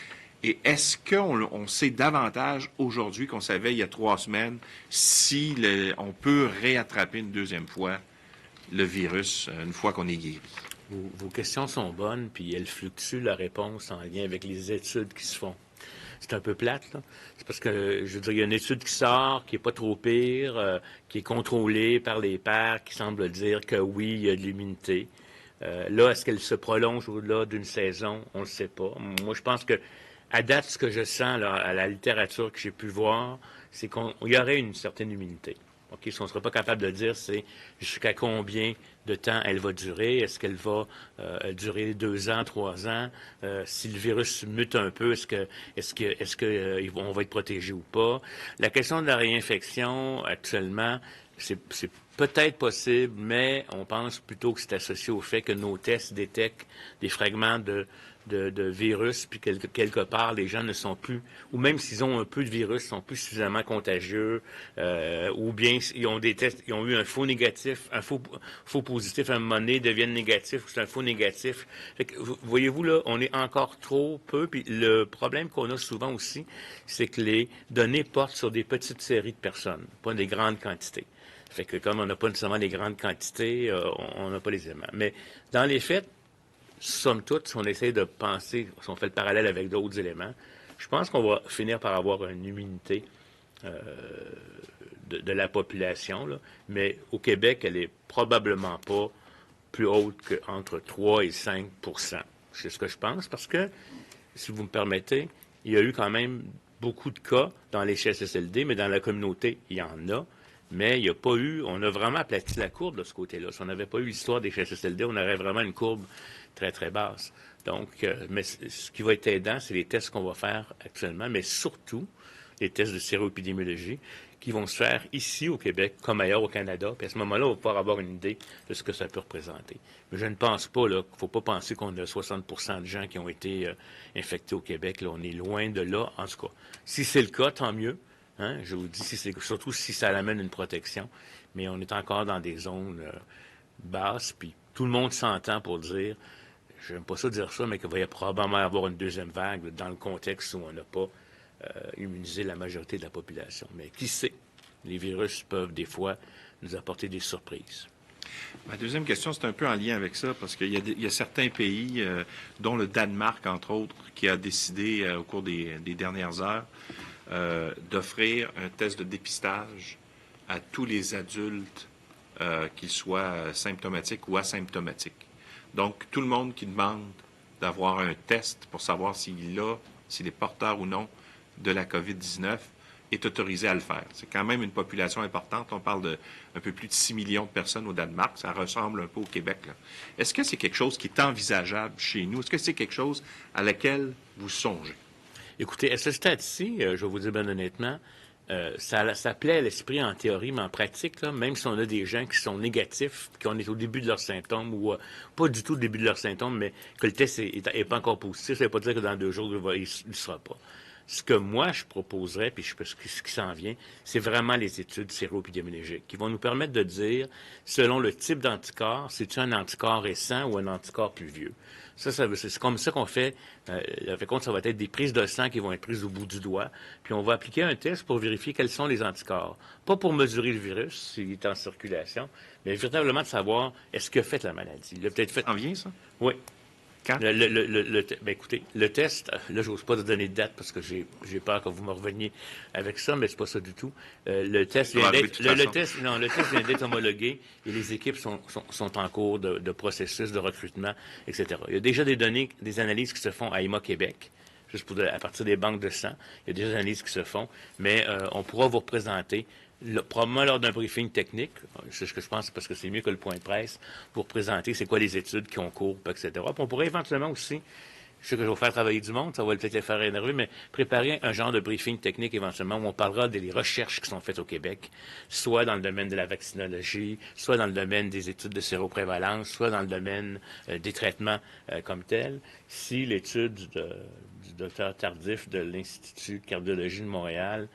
Et est-ce qu'on sait davantage aujourd'hui qu'on savait il y a 3 semaines si on peut réattraper une deuxième fois le virus une fois qu'on est guéri? Vos questions sont bonnes, puis elles fluctuent la réponse en lien avec les études qui se font. C'est un peu plate, là. C'est parce que, je veux dire, il y a une étude qui sort, qui est pas trop pire, qui est contrôlée par les pairs, qui semble dire que oui, il y a de l'immunité. Là, est-ce qu'elle se prolonge au-delà d'une saison? On ne le sait pas. Moi, je pense que, à date, ce que je sens là, à la littérature que j'ai pu voir, c'est qu'il y aurait une certaine immunité. OK, ce qu'on ne sera pas capable de dire, c'est jusqu'à combien de temps elle va durer. Est-ce qu'elle va durer 2 ans, 3 ans? Si le virus mute un peu, est-ce que on va être protégé ou pas? La question de la réinfection, actuellement, c'est peut-être possible, mais on pense plutôt que c'est associé au fait que nos tests détectent des fragments de virus, puis quelque part, les gens ne sont plus, ou même s'ils ont un peu de virus, sont plus suffisamment contagieux, ou bien ils ont des tests, ils ont eu un faux négatif, un faux positif à un moment donné, deviennent négatifs, ou c'est un faux négatif. Fait que, voyez-vous, là, on est encore trop peu, puis le problème qu'on a souvent aussi, c'est que les données portent sur des petites séries de personnes, pas des grandes quantités. Fait que comme on n'a pas nécessairement des grandes quantités, on n'a pas les éléments. Mais dans les faits, somme toute, si on essaie de penser, si on fait le parallèle avec d'autres éléments, je pense qu'on va finir par avoir une immunité de la population, là. Mais au Québec, elle est probablement pas plus haute qu'entre 3 et 5 %. C'est ce que je pense, parce que, si vous me permettez, il y a eu quand même beaucoup de cas dans les CHSLD, mais dans la communauté, il y en a. Mais il n'y a pas eu, on a vraiment aplati la courbe de ce côté-là. Si on n'avait pas eu l'histoire des CHSLD, on aurait vraiment une courbe très, très basse. Donc, mais ce qui va être aidant, c'est les tests qu'on va faire actuellement, mais surtout les tests de séroépidémiologie qui vont se faire ici au Québec, comme ailleurs au Canada. Puis à ce moment-là, on va pouvoir avoir une idée de ce que ça peut représenter. Mais je ne pense pas, là, qu'il ne faut pas penser qu'on a 60 % de gens qui ont été infectés au Québec. Là, on est loin de là, en tout cas. Si c'est le cas, tant mieux. Hein? Je vous dis, surtout si ça amène une protection. Mais on est encore dans des zones basses, puis tout le monde s'entend pour dire, j'aime pas ça dire ça, mais qu'il va y probablement avoir une deuxième vague là, dans le contexte où on n'a pas immunisé la majorité de la population. Mais qui sait? Les virus peuvent des fois nous apporter des surprises. Ma deuxième question, c'est un peu en lien avec ça, parce qu'il y a certains pays, dont le Danemark, entre autres, qui a décidé au cours des dernières heures d'offrir un test de dépistage à tous les adultes, qu'ils soient symptomatiques ou asymptomatiques. Donc, tout le monde qui demande d'avoir un test pour savoir s'il est porteur ou non de la COVID-19 est autorisé à le faire. C'est quand même une population importante. On parle de un peu plus de 6 millions de personnes au Danemark. Ça ressemble un peu au Québec, là. Est-ce que c'est quelque chose qui est envisageable chez nous? Est-ce que c'est quelque chose à laquelle vous songez? Écoutez, à ce stade-ci, je vais vous dire bien honnêtement, ça plaît à l'esprit en théorie, mais en pratique, là, même si on a des gens qui sont négatifs, qu'on est au début de leurs symptômes, ou pas du tout au début de leurs symptômes, mais que le test n'est pas encore positif, ça ne veut pas dire que dans 2 jours, il ne sera pas. Ce que moi, je proposerais, puis ce qui s'en vient, c'est vraiment les études séro-épidémiologiques qui vont nous permettre de dire, selon le type d'anticorps, c'est-tu un anticorps récent ou un anticorps plus vieux. C'est comme ça qu'on fait. Ça va être des prises de sang qui vont être prises au bout du doigt, puis on va appliquer un test pour vérifier quels sont les anticorps. Pas pour mesurer le virus, s'il est en circulation, mais véritablement de savoir est-ce qu'il a fait la maladie. Il a peut-être fait... En vient, ça? Oui. Écoutez, le test, là, j'ose pas donner de date parce que j'ai peur que vous me reveniez avec ça, mais c'est pas ça du tout. Le test vient d'être homologué et les équipes sont en cours de processus de recrutement, etc. Il y a déjà des analyses qui se font à EMA Québec, juste à partir des banques de sang. Il y a des analyses qui se font, mais on pourra vous représenter probablement lors d'un briefing technique, c'est ce que je pense, parce que c'est mieux que le point de presse, pour présenter c'est quoi les études qui ont cours, etc. Puis on pourrait éventuellement aussi, je sais que je vais faire travailler du monde, ça va peut-être les faire énerver, mais préparer un genre de briefing technique éventuellement où on parlera des recherches qui sont faites au Québec, soit dans le domaine de la vaccinologie, soit dans le domaine des études de séroprévalence, soit dans le domaine des traitements comme tels. Si l'étude du docteur Tardif de l'Institut de cardiologie de Montréal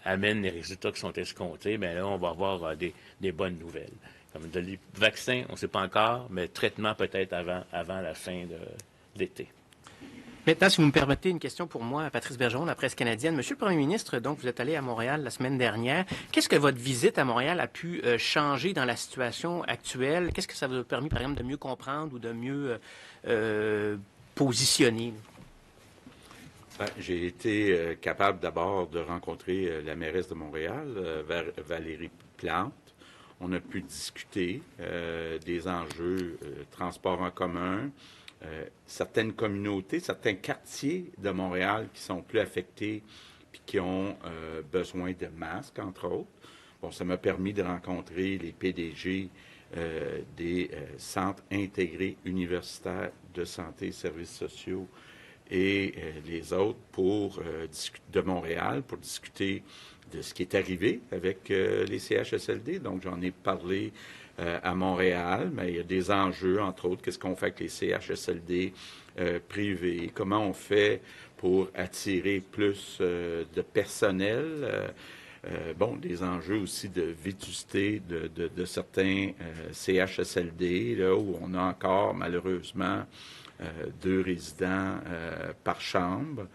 amène les résultats qui sont escomptés, bien là, on va avoir des bonnes nouvelles. Comme les vaccins, on ne sait pas encore, mais traitement peut-être avant la fin de l'été. Maintenant, si vous me permettez, une question pour moi, Patrice Bergeron, de la presse canadienne. Monsieur le Premier ministre, donc, vous êtes allé à Montréal la semaine dernière. Qu'est-ce que votre visite à Montréal a pu changer dans la situation actuelle? Qu'est-ce que ça vous a permis, par exemple, de mieux comprendre ou de mieux positionner? J'ai été capable d'abord de rencontrer la mairesse de Montréal, Valérie Plante. On a pu discuter des enjeux transport en commun, certaines communautés, certains quartiers de Montréal qui sont plus affectés puis qui ont besoin de masques, entre autres. Bon, ça m'a permis de rencontrer les PDG des centres intégrés universitaires de santé et services sociaux et les autres de Montréal pour discuter de ce qui est arrivé avec les CHSLD. Donc, j'en ai parlé à Montréal, mais il y a des enjeux, entre autres, qu'est-ce qu'on fait avec les CHSLD privés, comment on fait pour attirer plus de personnel, des enjeux aussi de vétusté de certains CHSLD, là où on a encore, malheureusement, 2 résidents par chambre.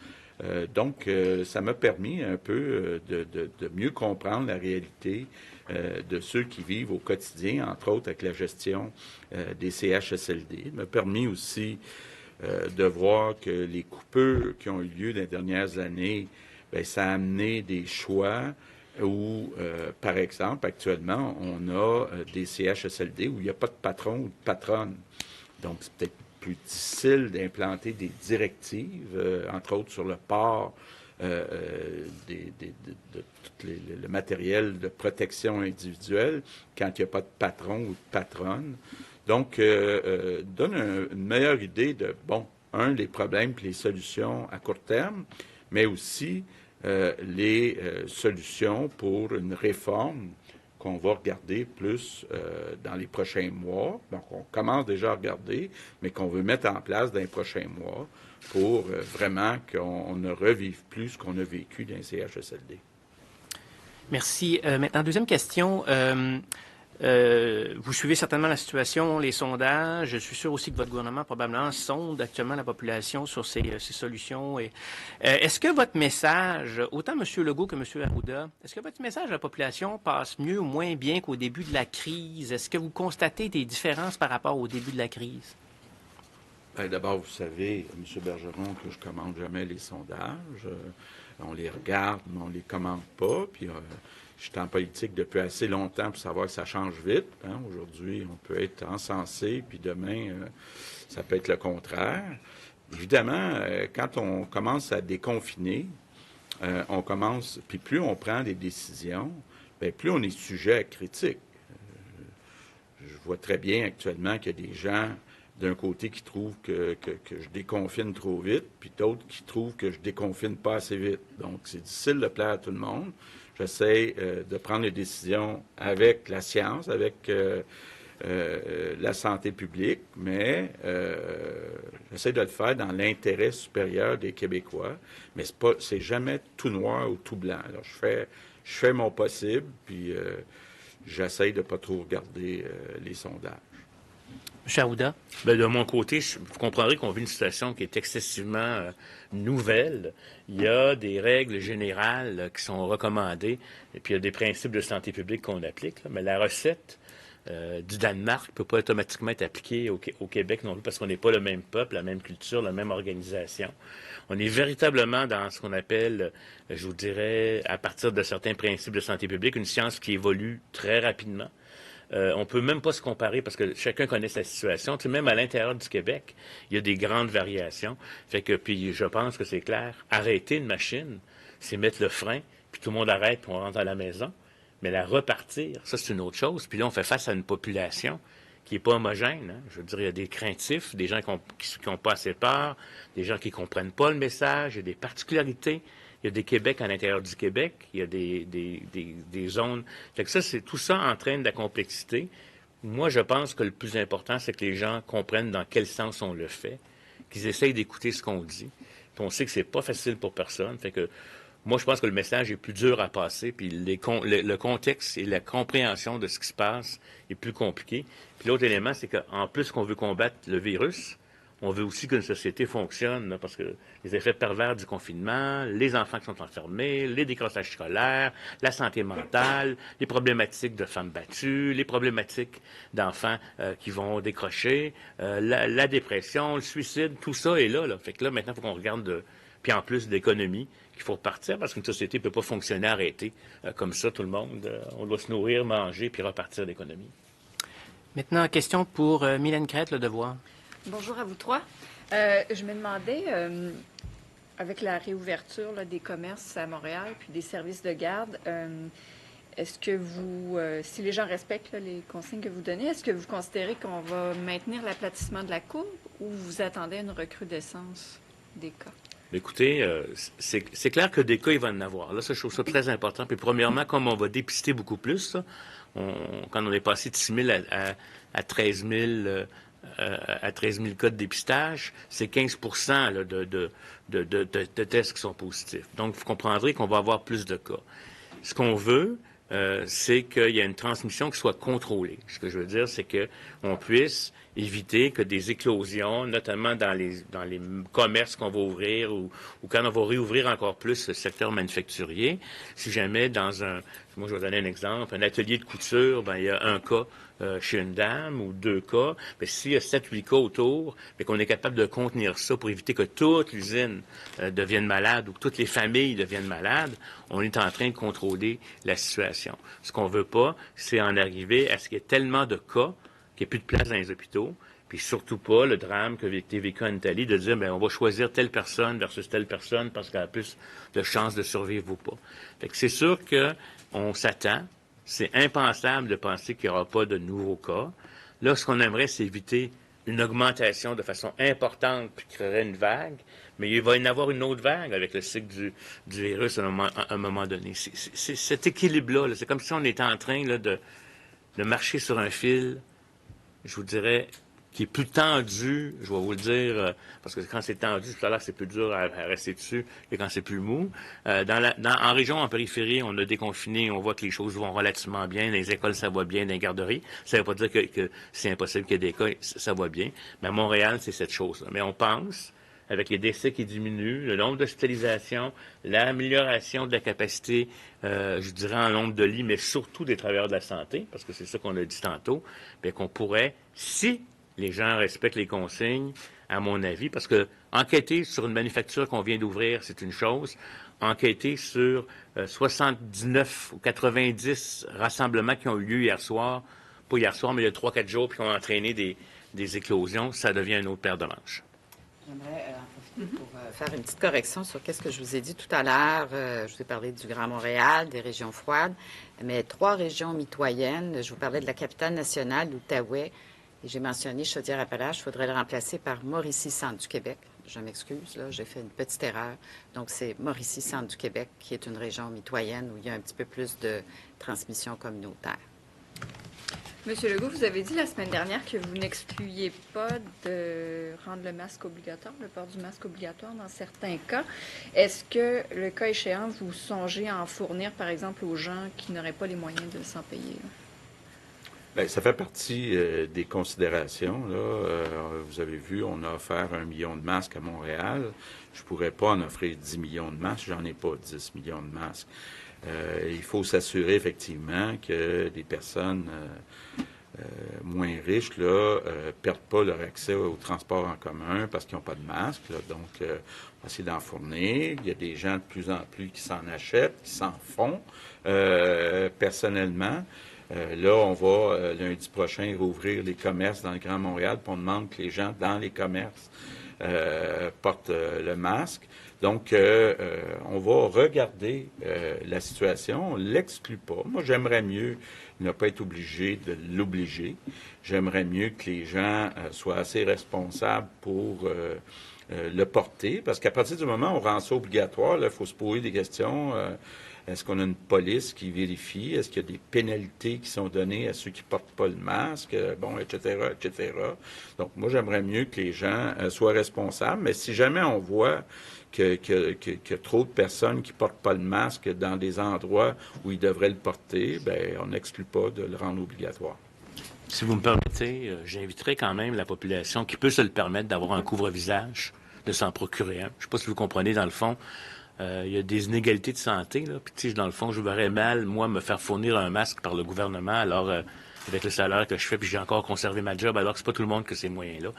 Donc, ça m'a permis un peu de mieux comprendre la réalité de ceux qui vivent au quotidien, entre autres avec la gestion des CHSLD. Ça m'a permis aussi de voir que les coupures qui ont eu lieu dans les dernières années, ça a amené des choix où, par exemple, actuellement, on a des CHSLD où il n'y a pas de patron ou de patronne. Donc, c'est peut-être plus difficile d'implanter des directives, entre autres sur le port de tout le matériel de protection individuelle quand il n'y a pas de patron ou de patronne. Donc, donne une meilleure idée de, les problèmes et les solutions à court terme, mais aussi les solutions pour une réforme qu'on va regarder plus dans les prochains mois. Donc, on commence déjà à regarder, mais qu'on veut mettre en place dans les prochains mois pour vraiment qu'on ne revive plus ce qu'on a vécu dans les CHSLD. Merci. Maintenant, deuxième question. Vous suivez certainement la situation, les sondages. Je suis sûr aussi que votre gouvernement probablement sonde actuellement la population sur ces solutions. Est-ce que votre message, autant M. Legault que M. Arruda, est-ce que votre message à la population passe mieux ou moins bien qu'au début de la crise? Est-ce que vous constatez des différences par rapport au début de la crise? D'abord, vous savez, M. Bergeron, que je ne commande jamais les sondages. On les regarde, mais on ne les commande pas. Puis, je suis en politique depuis assez longtemps pour savoir que ça change vite. Hein. Aujourd'hui, on peut être encensé, puis demain, ça peut être le contraire. Évidemment, quand on commence à déconfiner, puis plus on prend des décisions, plus on est sujet à critique. Je vois très bien actuellement qu'il y a des gens d'un côté qui trouvent que je déconfine trop vite, puis d'autres qui trouvent que je déconfine pas assez vite. Donc, c'est difficile de plaire à tout le monde. J'essaie de prendre les décisions avec la science, avec la santé publique, mais j'essaie de le faire dans l'intérêt supérieur des Québécois. Mais c'est jamais tout noir ou tout blanc. Alors, je fais mon possible, puis j'essaie de ne pas trop regarder les sondages. M. Arruda? Bien, de mon côté, vous comprendrez qu'on vit une situation qui est excessivement nouvelle. Il y a des règles générales qui sont recommandées, et puis il y a des principes de santé publique qu'on applique. Mais la recette du Danemark ne peut pas automatiquement être appliquée au Québec non plus, parce qu'on n'est pas le même peuple, la même culture, la même organisation. On est véritablement dans ce qu'on appelle, je vous dirais, à partir de certains principes de santé publique, une science qui évolue très rapidement. On peut même pas se comparer parce que chacun connaît sa situation. Tu sais, même à l'intérieur du Québec, il y a des grandes variations. Fait que, puis je pense que c'est clair, arrêter une machine, c'est mettre le frein, puis tout le monde arrête, puis on rentre à la maison. Mais la repartir, ça, c'est une autre chose. Puis là, on fait face à une population qui n'est pas homogène. Hein. Je veux dire, il y a des craintifs, des gens qui n'ont pas assez peur, des gens qui ne comprennent pas le message, il y a des particularités. Il y a des Québec à l'intérieur du Québec, il y a des zones. Fait que ça, tout ça entraîne de la complexité. Moi, je pense que le plus important, c'est que les gens comprennent dans quel sens on le fait, qu'ils essayent d'écouter ce qu'on dit. Puis on sait que c'est pas facile pour personne. Fait que moi, je pense que le message est plus dur à passer, puis le contexte et la compréhension de ce qui se passe est plus compliqué. Puis l'autre élément, c'est qu'en plus qu'on veut combattre le virus, on veut aussi qu'une société fonctionne, là, parce que les effets pervers du confinement, les enfants qui sont enfermés, les décrochages scolaires, la santé mentale, les problématiques de femmes battues, les problématiques d'enfants qui vont décrocher, la dépression, le suicide, tout ça est là. Fait que là, maintenant, il faut qu'on regarde, puis en plus d'économie, qu'il faut repartir, parce qu'une société ne peut pas fonctionner arrêtée comme ça, tout le monde. On doit se nourrir, manger, puis repartir d'économie. Maintenant, question pour Mylène Crête, Le Devoir. Bonjour à vous trois. Je me demandais, avec la réouverture là, des commerces à Montréal puis des services de garde, est-ce que vous, si les gens respectent là, les consignes que vous donnez, est-ce que vous considérez qu'on va maintenir l'aplatissement de la courbe ou vous attendez une recrudescence des cas? Écoutez, c'est clair que des cas, il va en avoir. Là, ça, je trouve ça très important. Puis premièrement, comme on va dépister beaucoup plus, là, quand on est passé de 6 000 à 13 000... à 13 000 cas de dépistage, c'est 15 là, de tests qui sont positifs. Donc, vous comprendrez qu'on va avoir plus de cas. Ce qu'on veut, c'est qu'il y ait une transmission qui soit contrôlée. Ce que je veux dire, c'est qu'on puisse éviter que des éclosions, notamment dans les commerces qu'on va ouvrir ou quand on va réouvrir encore plus le secteur manufacturier, si jamais moi je vais vous donner un exemple, un atelier de couture, il y a un cas chez une dame ou 2 cas, mais s'il y a 7-8 cas autour, qu'on est capable de contenir ça pour éviter que toute l'usine devienne malade ou que toutes les familles deviennent malades, on est en train de contrôler la situation. Ce qu'on veut pas, c'est en arriver à ce qu'il y ait tellement de cas qu'il n'y ait plus de place dans les hôpitaux, puis surtout pas le drame qui a été vécu en Italie, de dire, on va choisir telle personne versus telle personne parce qu'elle a plus de chances de survivre ou pas. Fait que c'est sûr qu'on s'attend. C'est impensable de penser qu'il n'y aura pas de nouveaux cas. Là, ce qu'on aimerait, c'est éviter une augmentation de façon importante qui créerait une vague, mais il va y en avoir une autre vague avec le cycle du virus à un moment donné. C'est cet équilibre-là. Là, c'est comme si on était en train là, de marcher sur un fil, je vous dirais, qui est plus tendu, je vais vous le dire, parce que quand c'est tendu, tout à l'heure, c'est plus dur à rester dessus que quand c'est plus mou. En région, en périphérie, on a déconfiné, on voit que les choses vont relativement bien, les écoles, ça va bien, dans les garderies. Ça ne veut pas dire que c'est impossible qu'il y ait des cas, ça va bien. Mais à Montréal, c'est cette chose-là. Mais on pense, avec les décès qui diminuent, le nombre d'hospitalisations, l'amélioration de la capacité, je dirais, en nombre de lits, mais surtout des travailleurs de la santé, parce que c'est ça qu'on a dit tantôt, bien qu'on pourrait, si les gens respectent les consignes, à mon avis, parce que enquêter sur une manufacture qu'on vient d'ouvrir, c'est une chose. Enquêter sur 79 ou 90 rassemblements qui ont eu lieu hier soir, pas hier soir, mais il y a 3-4 jours, puis qui ont entraîné des éclosions, ça devient une autre paire de manches. J'aimerais en profiter pour faire une petite correction sur ce que je vous ai dit tout à l'heure. Je vous ai parlé du Grand Montréal, des régions froides, mais 3 régions mitoyennes. Je vous parlais de la capitale nationale, l'Outaouais. Et j'ai mentionné Chaudière-Appalaches, il faudrait le remplacer par Mauricie-Centre du Québec. je m'excuse, là, j'ai fait une petite erreur. Donc, c'est Mauricie, centre du Québec, qui est une région mitoyenne où il y a un petit peu plus de transmission communautaire. Monsieur Legault, vous avez dit la semaine dernière que vous n'excluiez pas de rendre le masque obligatoire, le port du masque obligatoire dans certains cas. Est-ce que, le cas échéant, vous songez à en fournir, par exemple, aux gens qui n'auraient pas les moyens de s'en payer? Bien, ça fait partie des considérations. Là. Vous avez vu, on a offert 1 million de masques à Montréal. Je ne pourrais pas en offrir 10 millions de masques. J'en ai pas 10 millions de masques. Il faut s'assurer effectivement que des personnes moins riches là perdent pas leur accès au transport en commun parce qu'ils n'ont pas de masque. Là. Donc, on va essayer d'en fournir. Il y a des gens de plus en plus qui s'en achètent, qui s'en font personnellement. Là, on va lundi prochain rouvrir les commerces dans le Grand Montréal, puis on demande que les gens dans les commerces portent le masque. Donc, on va regarder la situation. On ne l'exclut pas. Moi, j'aimerais mieux ne pas être obligé de l'obliger. J'aimerais mieux que les gens soient assez responsables pour le porter. Parce qu'à partir du moment où on rend ça obligatoire, il faut se poser des questions. Est-ce qu'on a une police qui vérifie? Est-ce qu'il y a des pénalités qui sont données à ceux qui ne portent pas le masque? Bon, etc., etc. Donc, moi, j'aimerais mieux que les gens soient responsables. Mais si jamais on voit qu'il y a trop de personnes qui ne portent pas le masque dans des endroits où ils devraient le porter, bien, on n'exclut pas de le rendre obligatoire. Si vous me permettez, j'inviterai quand même la population qui peut se le permettre d'avoir un couvre-visage, de s'en procurer un. Je ne sais pas si vous comprenez, dans le fond, il y a des inégalités de santé, là. Puis, tu sais, dans le fond, je verrais mal, moi, me faire fournir un masque par le gouvernement, alors, avec le salaire que je fais, puis j'ai encore conservé ma job, alors que c'est pas tout le monde que ces moyens-là.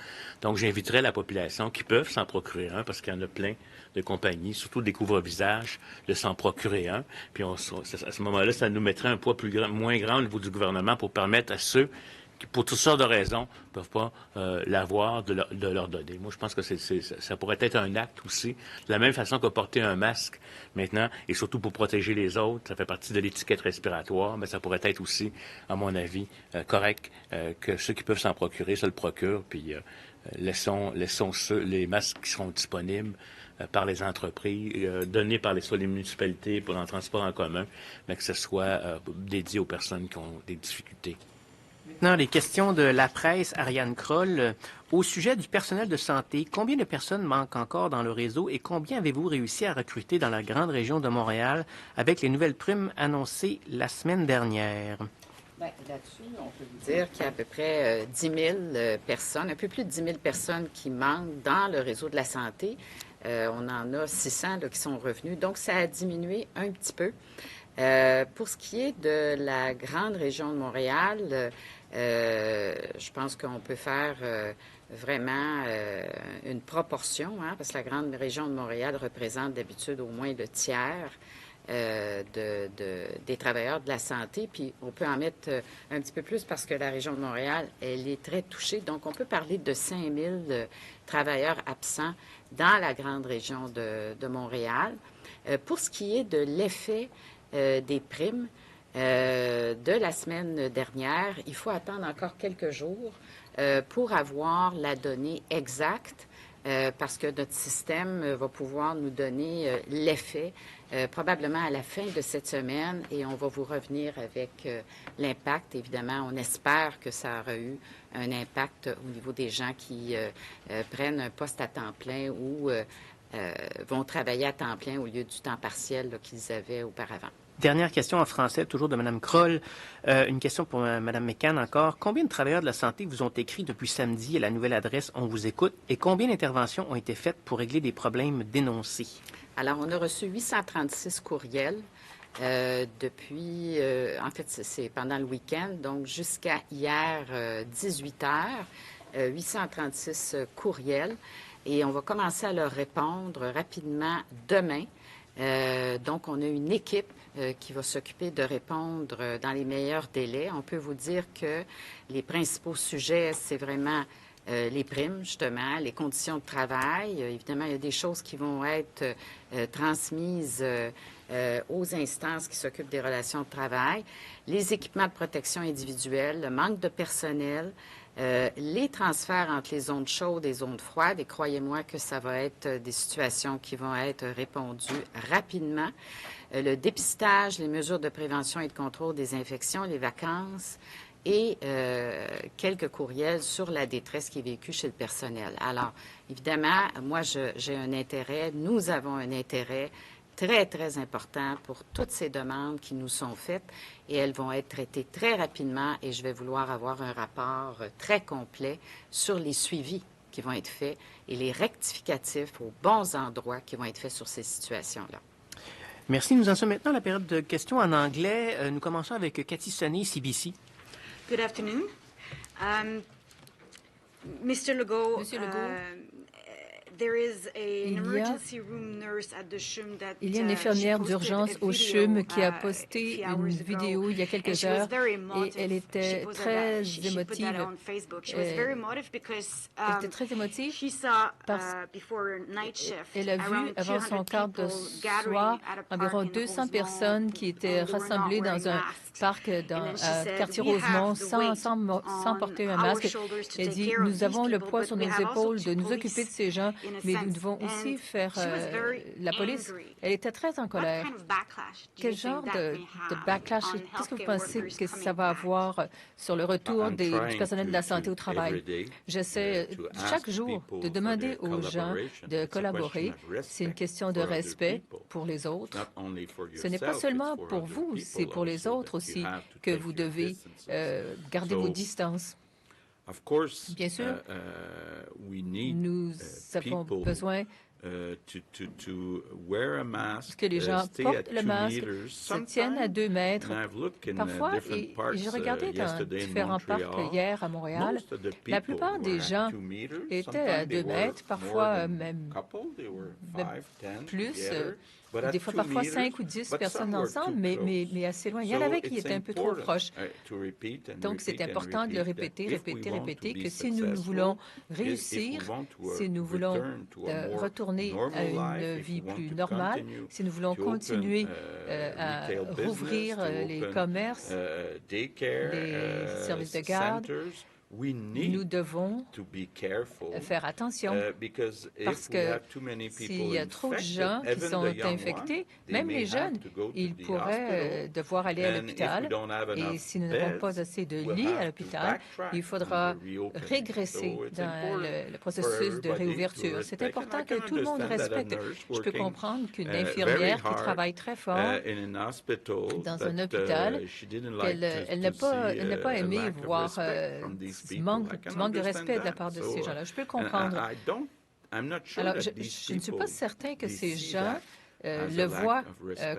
Donc, j'inviterai la population qui peuvent s'en procurer un, parce qu'il y en a plein de compagnies, surtout des couvre-visages, de s'en procurer un. Puis, à ce moment-là, ça nous mettrait un poids moins grand au niveau du gouvernement pour permettre à ceux qui, pour toutes sortes de raisons, ne peuvent pas l'avoir, de leur donner. Moi, je pense que ça pourrait être un acte aussi, de la même façon que porter un masque maintenant, et surtout pour protéger les autres, ça fait partie de l'étiquette respiratoire, mais ça pourrait être aussi, à mon avis, correct que ceux qui peuvent s'en procurer se le procurent, puis laissons les masques qui seront disponibles par les entreprises, donnés par les municipalités pour le transport en commun, mais que ce soit dédié aux personnes qui ont des difficultés. Maintenant, les questions de la presse, Ariane Kroll. Au sujet du personnel de santé, combien de personnes manquent encore dans le réseau et combien avez-vous réussi à recruter dans la grande région de Montréal avec les nouvelles primes annoncées la semaine dernière? Bien, là-dessus, on peut vous dire qu'il y a à peu près 10 000 personnes, un peu plus de 10 000 personnes qui manquent dans le réseau de la santé. On en a 600 là, qui sont revenus, donc ça a diminué un petit peu. Pour ce qui est de la grande région de Montréal, je pense qu'on peut faire vraiment une proportion, hein, parce que la grande région de Montréal représente d'habitude au moins le tiers des travailleurs de la santé, puis on peut en mettre un petit peu plus parce que la région de Montréal, elle est très touchée. Donc, on peut parler de 5 000 travailleurs absents dans la grande région de Montréal. Pour ce qui est de l'effet des primes de la semaine dernière, il faut attendre encore quelques jours pour avoir la donnée exacte parce que notre système va pouvoir nous donner l'effet probablement à la fin de cette semaine et on va vous revenir avec l'impact. Évidemment, on espère que ça aura eu un impact au niveau des gens qui prennent un poste à temps plein ou vont travailler à temps plein au lieu du temps partiel là, qu'ils avaient auparavant. Dernière question en français, toujours de Mme Kroll. Une question pour Mme McCann encore. Combien de travailleurs de la santé vous ont écrit depuis samedi à la nouvelle adresse On vous écoute et combien d'interventions ont été faites pour régler des problèmes dénoncés? Alors, on a reçu 836 courriels depuis, en fait, c'est pendant le week-end, donc jusqu'à hier, 18 heures, 836 courriels. Et on va commencer à leur répondre rapidement demain. Donc, on a une équipe qui va s'occuper de répondre dans les meilleurs délais. On peut vous dire que les principaux sujets, c'est vraiment les primes, justement, les conditions de travail. Évidemment, il y a des choses qui vont être transmises aux instances qui s'occupent des relations de travail, les équipements de protection individuelle, le manque de personnel, Les transferts entre les zones chaudes et zones froides, et croyez-moi que ça va être des situations qui vont être répondues rapidement. Le dépistage, les mesures de prévention et de contrôle des infections, les vacances et quelques courriels sur la détresse qui est vécue chez le personnel. Alors, évidemment, moi, j'ai un intérêt, nous avons un intérêt très, très important pour toutes ces demandes qui nous sont faites et elles vont être traitées très rapidement et je vais vouloir avoir un rapport très complet sur les suivis qui vont être faits et les rectificatifs aux bons endroits qui vont être faits sur ces situations-là. Merci. Nous en sommes maintenant à la période de questions en anglais. Nous commençons avec Cathy Sonnet, CBC. Good afternoon. Mr. Legault, Monsieur Legault, il y a une infirmière d'urgence au CHUM qui a posté une vidéo il y a quelques heures et elle était très émotive. Elle était très émotive parce qu'elle a vu avant son quart de soir environ 200 personnes qui étaient rassemblées dans un parc à Cartier-Rosemont sans porter un masque. Elle dit, nous avons le poids sur nos épaules de nous occuper de ces gens, mais nous devons aussi faire la police. Elle était très en colère. Quel genre de backlash, qu'est-ce que vous pensez que ça va avoir sur le retour du personnel de la santé au travail? J'essaie chaque jour de demander aux gens de collaborer. C'est une question de respect pour les autres. Ce n'est pas seulement pour vous, c'est pour les autres aussi que vous devez garder vos distances. Bien sûr, nous avons besoin que les gens portent le masque, se tiennent à 2 mètres. Parfois, et j'ai regardé dans différents parcs hier à Montréal, la plupart des gens étaient à 2 mètres, parfois même plus. Des fois, parfois 5 ou 10 personnes ensemble, mais assez loin. Il y en avait qui étaient un peu trop proches. Donc, c'est important de le répéter, que si nous voulons réussir, si nous voulons retourner à une vie plus normale, si nous voulons continuer à rouvrir les commerces, les services de garde, nous devons faire attention parce que s'il y a trop de gens qui sont infectés, même les jeunes, ils pourraient devoir aller à l'hôpital. Et si nous n'avons pas assez de lits à l'hôpital, il faudra régresser dans le processus de réouverture. C'est important que tout le monde respecte. Je peux comprendre qu'une infirmière qui travaille très fort dans un hôpital, elle n'a pas aimé voir du manque de respect de la part de ces gens-là. Je peux le comprendre. Alors, je ne suis pas certain que ces gens le voient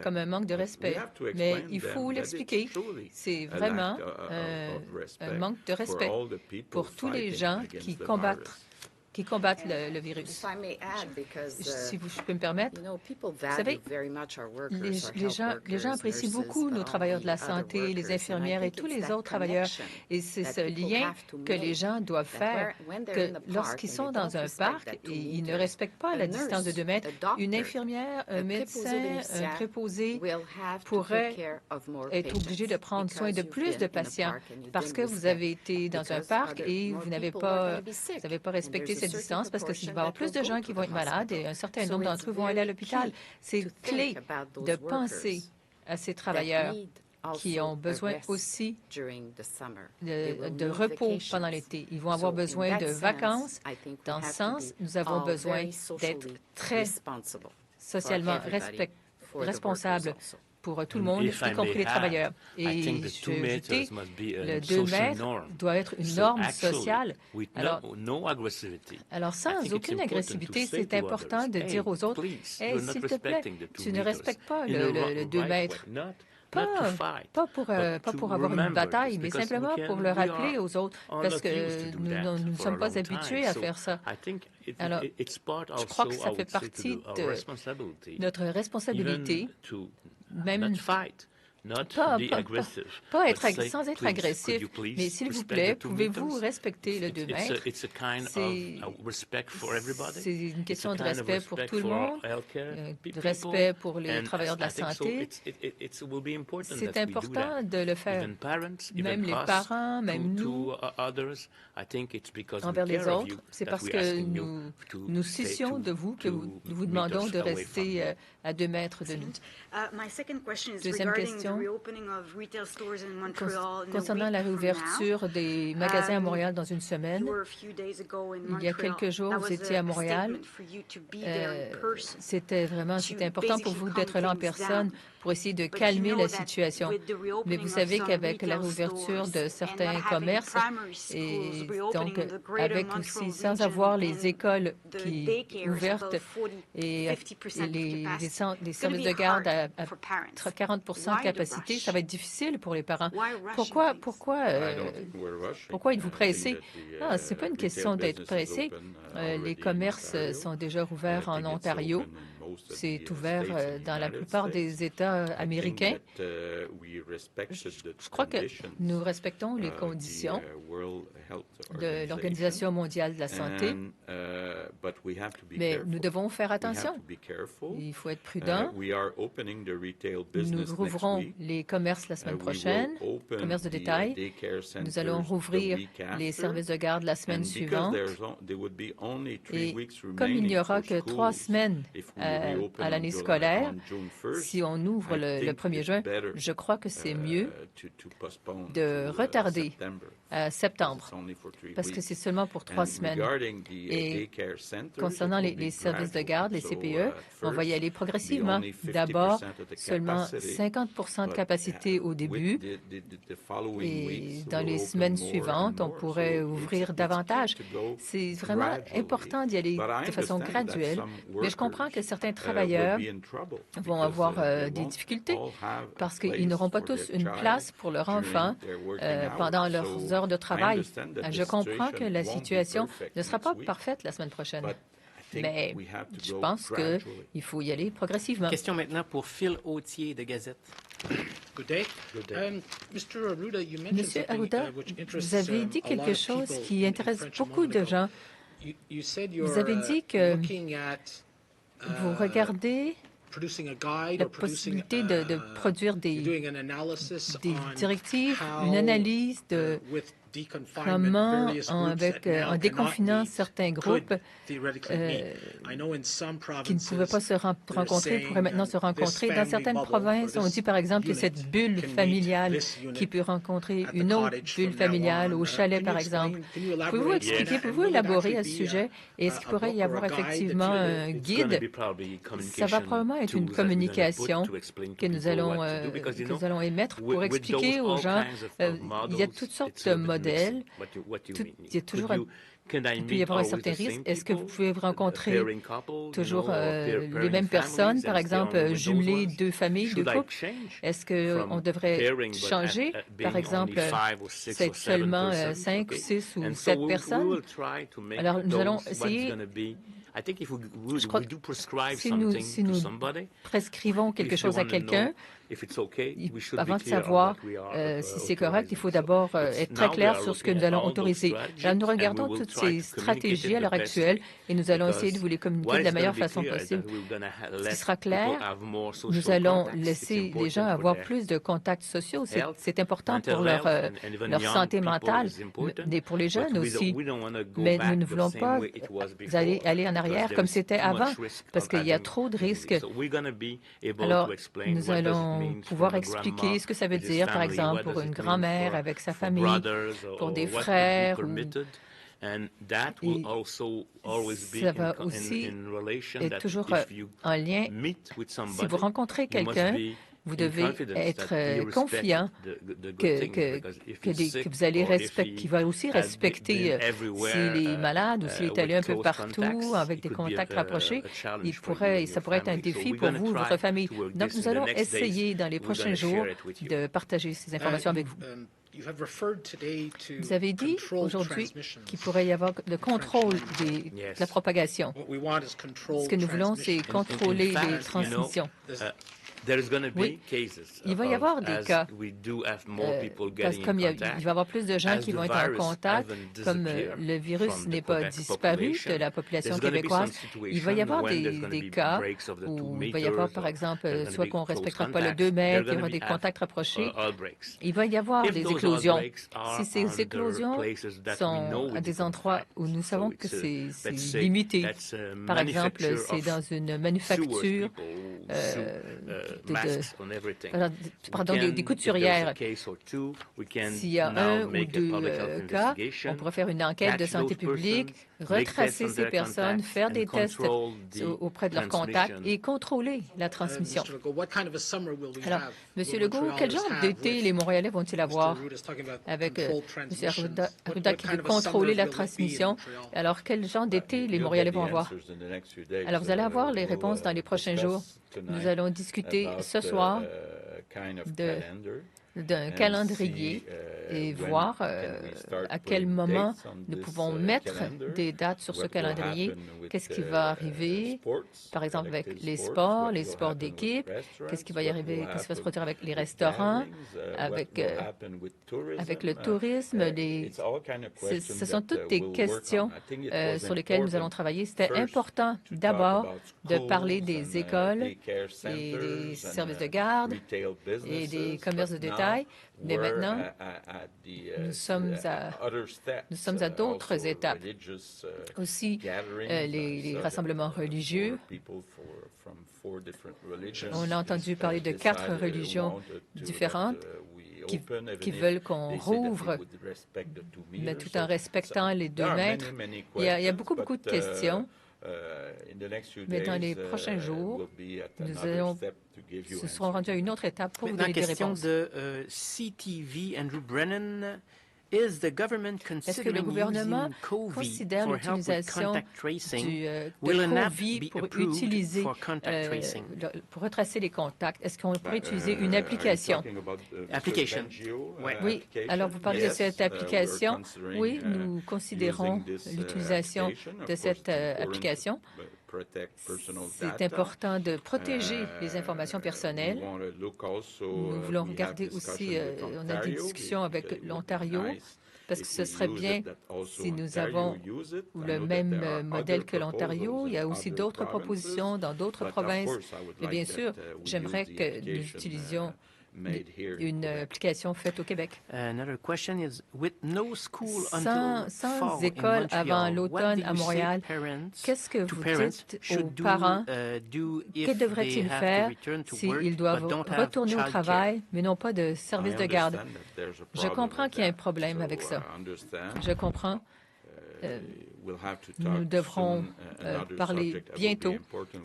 comme un manque de respect, mais il faut l'expliquer. C'est vraiment un manque de respect pour tous les gens qui combattent le virus. Si je peux me permettre, vous savez, les gens apprécient beaucoup nos travailleurs de la santé, les infirmières et tous les autres travailleurs. Et c'est ce lien que les gens doivent faire, que lorsqu'ils sont dans un parc et ils ne respectent pas la distance de 2 mètres, une infirmière, un médecin, un préposé pourrait être obligé de prendre soin de plus de patients parce que vous avez été dans un parc et vous n'avez pas respecté cette distance parce que s'il va y avoir plus de gens qui vont être malades et un certain nombre d'entre eux vont aller à l'hôpital. C'est clé de penser à ces travailleurs qui ont besoin aussi de repos pendant l'été. Ils vont avoir besoin de vacances. Dans ce sens, nous avons besoin d'être très socialement responsables pour tout le monde, y compris les travailleurs. Et je veux ajouter, le 2 mètres doit être une norme sociale. Alors, sans aucune agressivité, c'est important de dire aux autres, « Hey, s'il te plaît, tu ne respectes pas le 2 mètres. » Pas pour avoir une bataille, mais simplement pour le rappeler aux autres, parce que nous ne sommes pas habitués à faire ça. Alors, je crois que ça fait partie de notre responsabilité, même pas être sans être agressif, mais s'il vous plaît, pouvez-vous respecter le 2 mètres? C'est une question de respect pour tout le monde, de respect pour les travailleurs de la santé. C'est important de le faire. Même les parents, même nous, envers les autres. C'est parce que nous soucions de vous que nous vous demandons de rester à 2 mètres de nous. Deuxième question, concernant la réouverture des magasins à Montréal dans une semaine. Il y a quelques jours, vous étiez à Montréal. C'était important pour vous d'être là en personne pour essayer de calmer la situation. Mais vous savez qu'avec la réouverture de certains commerces, et donc avec aussi, sans avoir les écoles ouvertes et les services de garde à 40 de capacité, ça va être difficile pour les parents. Pourquoi êtes-vous pressé? Non, ce n'est pas une question d'être pressé. Les commerces sont déjà ouverts en Ontario. C'est ouvert dans la plupart des États américains. Je crois que nous respectons les conditions de l'Organisation mondiale de la santé, mais nous devons faire attention. Il faut être prudent. Nous rouvrons les commerces la semaine prochaine, commerces de détail. Nous allons rouvrir les services de garde la semaine suivante. Et comme il n'y aura que 3 semaines à l'année scolaire, si on ouvre le 1er juin, je crois que c'est mieux de retarder à septembre, parce que c'est seulement pour 3 semaines. Et concernant les services de garde, les CPE, on va y aller progressivement. D'abord, seulement 50 de capacité au début, et dans les semaines suivantes, on pourrait ouvrir davantage. C'est vraiment important d'y aller de façon graduelle, mais je comprends que certains travailleurs vont avoir des difficultés parce qu'ils n'auront pas tous une place pour leur enfant pendant leurs heures de travail. Je comprends que la situation ne sera pas parfaite la semaine prochaine, mais je pense qu'il faut y aller progressivement. Question maintenant pour Phil Autier de Gazette. Monsieur Arruda, vous avez dit quelque chose qui intéresse beaucoup de gens. Vous avez dit que vous regardez la possibilité de produire des directives, une analyse de comment, en déconfinant certains groupes qui ne pouvaient pas se rencontrer, pourraient maintenant se rencontrer. Dans certaines provinces, on dit par exemple que cette bulle familiale qui peut rencontrer une autre bulle familiale au chalet, par exemple. Pouvez-vous expliquer, pouvez-vous élaborer à ce sujet? Est-ce qu'il pourrait y avoir effectivement un guide? Ça va probablement être une communication que nous allons émettre pour expliquer aux gens. Il y a toutes sortes de modèles. Il peut y avoir un certain risque. Est-ce que vous pouvez rencontrer toujours les mêmes personnes, par exemple, jumeler 2 familles, 2 couples? Est-ce qu'on devrait changer, par exemple, c'est seulement 5, 6 ou 7 personnes? Alors, nous allons essayer. Je crois que si nous prescrivons quelque chose à quelqu'un, avant de savoir si c'est correct, il faut d'abord être très clair sur ce que nous allons autoriser. Alors, nous regardons toutes ces stratégies à l'heure actuelle et nous allons essayer de vous les communiquer de la meilleure façon possible. Ce qui sera clair, nous allons laisser les gens avoir plus de contacts sociaux. C'est important pour leur santé mentale, mais pour les jeunes aussi. Mais nous ne voulons pas aller en arrière comme c'était avant, parce qu'il y a trop de risques. Alors, nous allons pouvoir expliquer ce que ça veut dire, par exemple, pour une grand-mère avec sa famille, pour des frères. Ça va aussi être toujours en lien. Si vous rencontrez quelqu'un, vous devez être confiant que vous allez respecter, qu'il va aussi respecter s'il est malade ou s'il est allé un peu partout avec des contacts rapprochés. Ça pourrait être un défi pour vous, votre famille. Donc, nous allons essayer dans les prochains jours de partager ces informations avec vous. Vous avez dit aujourd'hui qu'il pourrait y avoir le contrôle de la propagation. Ce que nous voulons, c'est contrôler les transmissions. Oui, il va y avoir des cas, comme il va y avoir plus de gens qui vont être en contact, comme le virus n'est pas disparu de la population québécoise, il va y avoir des cas où il va y avoir, par exemple, soit qu'on ne respectera pas le 2 mètres, il y aura des contacts rapprochés, il va y avoir des éclosions. Si ces éclosions sont à des endroits où nous savons que c'est limité, par exemple, c'est dans une manufacture, des couturières. S'il y a un ou deux cas, on pourra faire une enquête de santé publique, retracer ces personnes, faire des tests auprès de leurs contacts et contrôler la transmission. Alors, M. Legault, quel genre d'été les Montréalais vont-ils avoir avec M. Arruda qui veut contrôler la transmission? Alors, quel genre d'été les Montréalais vont avoir? Alors, vous allez avoir les réponses dans les prochains jours. Nous allons discuter ce soir d'un calendrier et voir à quel moment nous pouvons mettre des dates sur ce calendrier. Qu'est-ce qui va arriver, par exemple, avec les sports d'équipe? Qu'est-ce qui va y arriver? Qu'est-ce qui va se produire avec les restaurants, avec le tourisme? Ce sont toutes des questions sur lesquelles nous allons travailler. C'était important d'abord de parler des écoles et des services de garde et des commerces de détail. Mais maintenant, nous sommes à d'autres étapes. Aussi, les rassemblements religieux. On a entendu parler de 4 religions différentes qui veulent qu'on rouvre, mais tout en respectant les 2 mètres. Il y a beaucoup de questions. Mais dans les prochains jours, nous serons rendus à une autre étape pour vous donner des réponses. De CTV, Andrew Brennan. Est-ce que le gouvernement considère l'utilisation de COVID pour retracer les contacts? Est-ce qu'on pourrait utiliser une application? Oui. Alors, vous parlez de cette application. Oui, nous considérons l'utilisation de cette application. C'est important de protéger les informations personnelles. Nous voulons regarder aussi, on a des discussions avec l'Ontario, parce que ce serait bien si nous avons le même modèle que l'Ontario. Il y a aussi d'autres propositions dans d'autres provinces. Mais bien sûr, j'aimerais que nous utilisions une application faite au Québec. Sans école avant l'automne à Montréal, qu'est-ce que vous dites aux parents? Que devraient-ils faire s'ils doivent retourner au travail, mais n'ont pas de service de garde? Je comprends qu'il y a un problème avec ça. Je comprends. Nous devrons parler bientôt.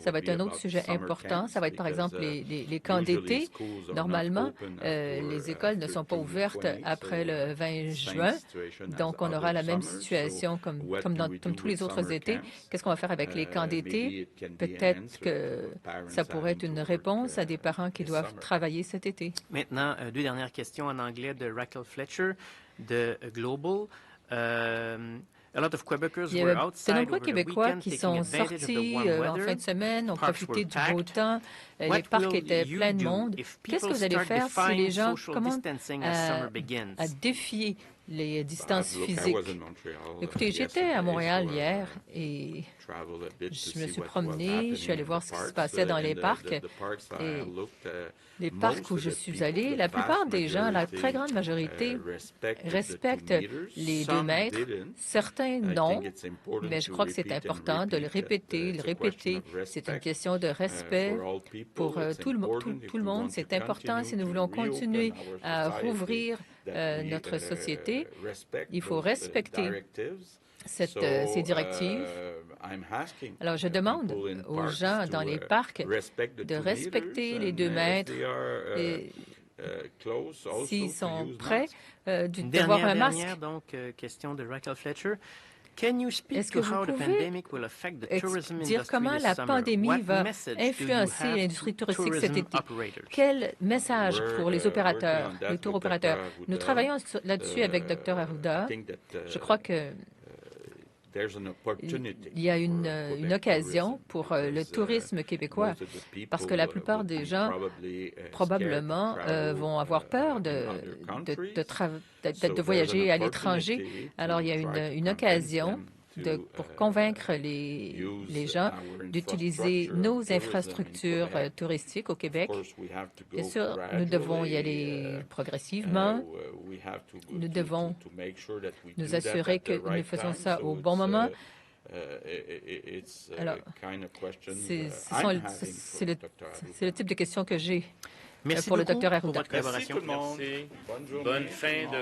Ça va être un autre sujet important. Ça va être, par exemple, les camps d'été. Normalement, les écoles ne sont pas ouvertes après le 20 juin. Donc, on aura la même situation comme tous les autres étés. Qu'est-ce qu'on va faire avec les camps d'été? Peut-être que ça pourrait être une réponse à des parents qui doivent travailler cet été. Maintenant, 2 dernières questions en anglais de Raquel Fletcher de Global. Il y a de nombreux Québécois qui sont sortis en fin de semaine, ont profité du beau temps. Les parcs étaient pleins de monde. Qu'est-ce que vous allez faire si les gens commencent à défier les distances physiques? Écoutez, j'étais à Montréal hier et je me suis promené, je suis allé voir ce qui se passait dans les parcs. Et les parcs où je suis allé, la plupart des gens, la très grande majorité, respectent les 2 mètres. Certains non, mais je crois que c'est important de le répéter, C'est une question de respect pour tout le monde. C'est important si nous voulons continuer à rouvrir notre société. Il faut respecter ces directives. Alors, je demande aux gens dans les parcs de respecter les 2 mètres et s'ils sont prêts d'avoir un masque. Donc, question de Raquel Fletcher. Est-ce que vous pouvez dire comment la pandémie va influencer l'industrie touristique cet été? Quel message pour les opérateurs, les tour opérateurs? Nous travaillons là-dessus avec Dr. Arruda. Je crois que il y a une occasion pour le tourisme québécois, parce que la plupart des gens, probablement, vont avoir peur de voyager à l'étranger. Alors, il y a une occasion pour convaincre les gens d'utiliser nos infrastructures touristiques au Québec. Bien sûr, nous devons y aller progressivement. Nous devons nous assurer que nous faisons ça au bon moment. Alors, c'est le type de questions que j'ai pour le Dr. Arruda. Merci pour votre collaboration. Merci. Bonne fin de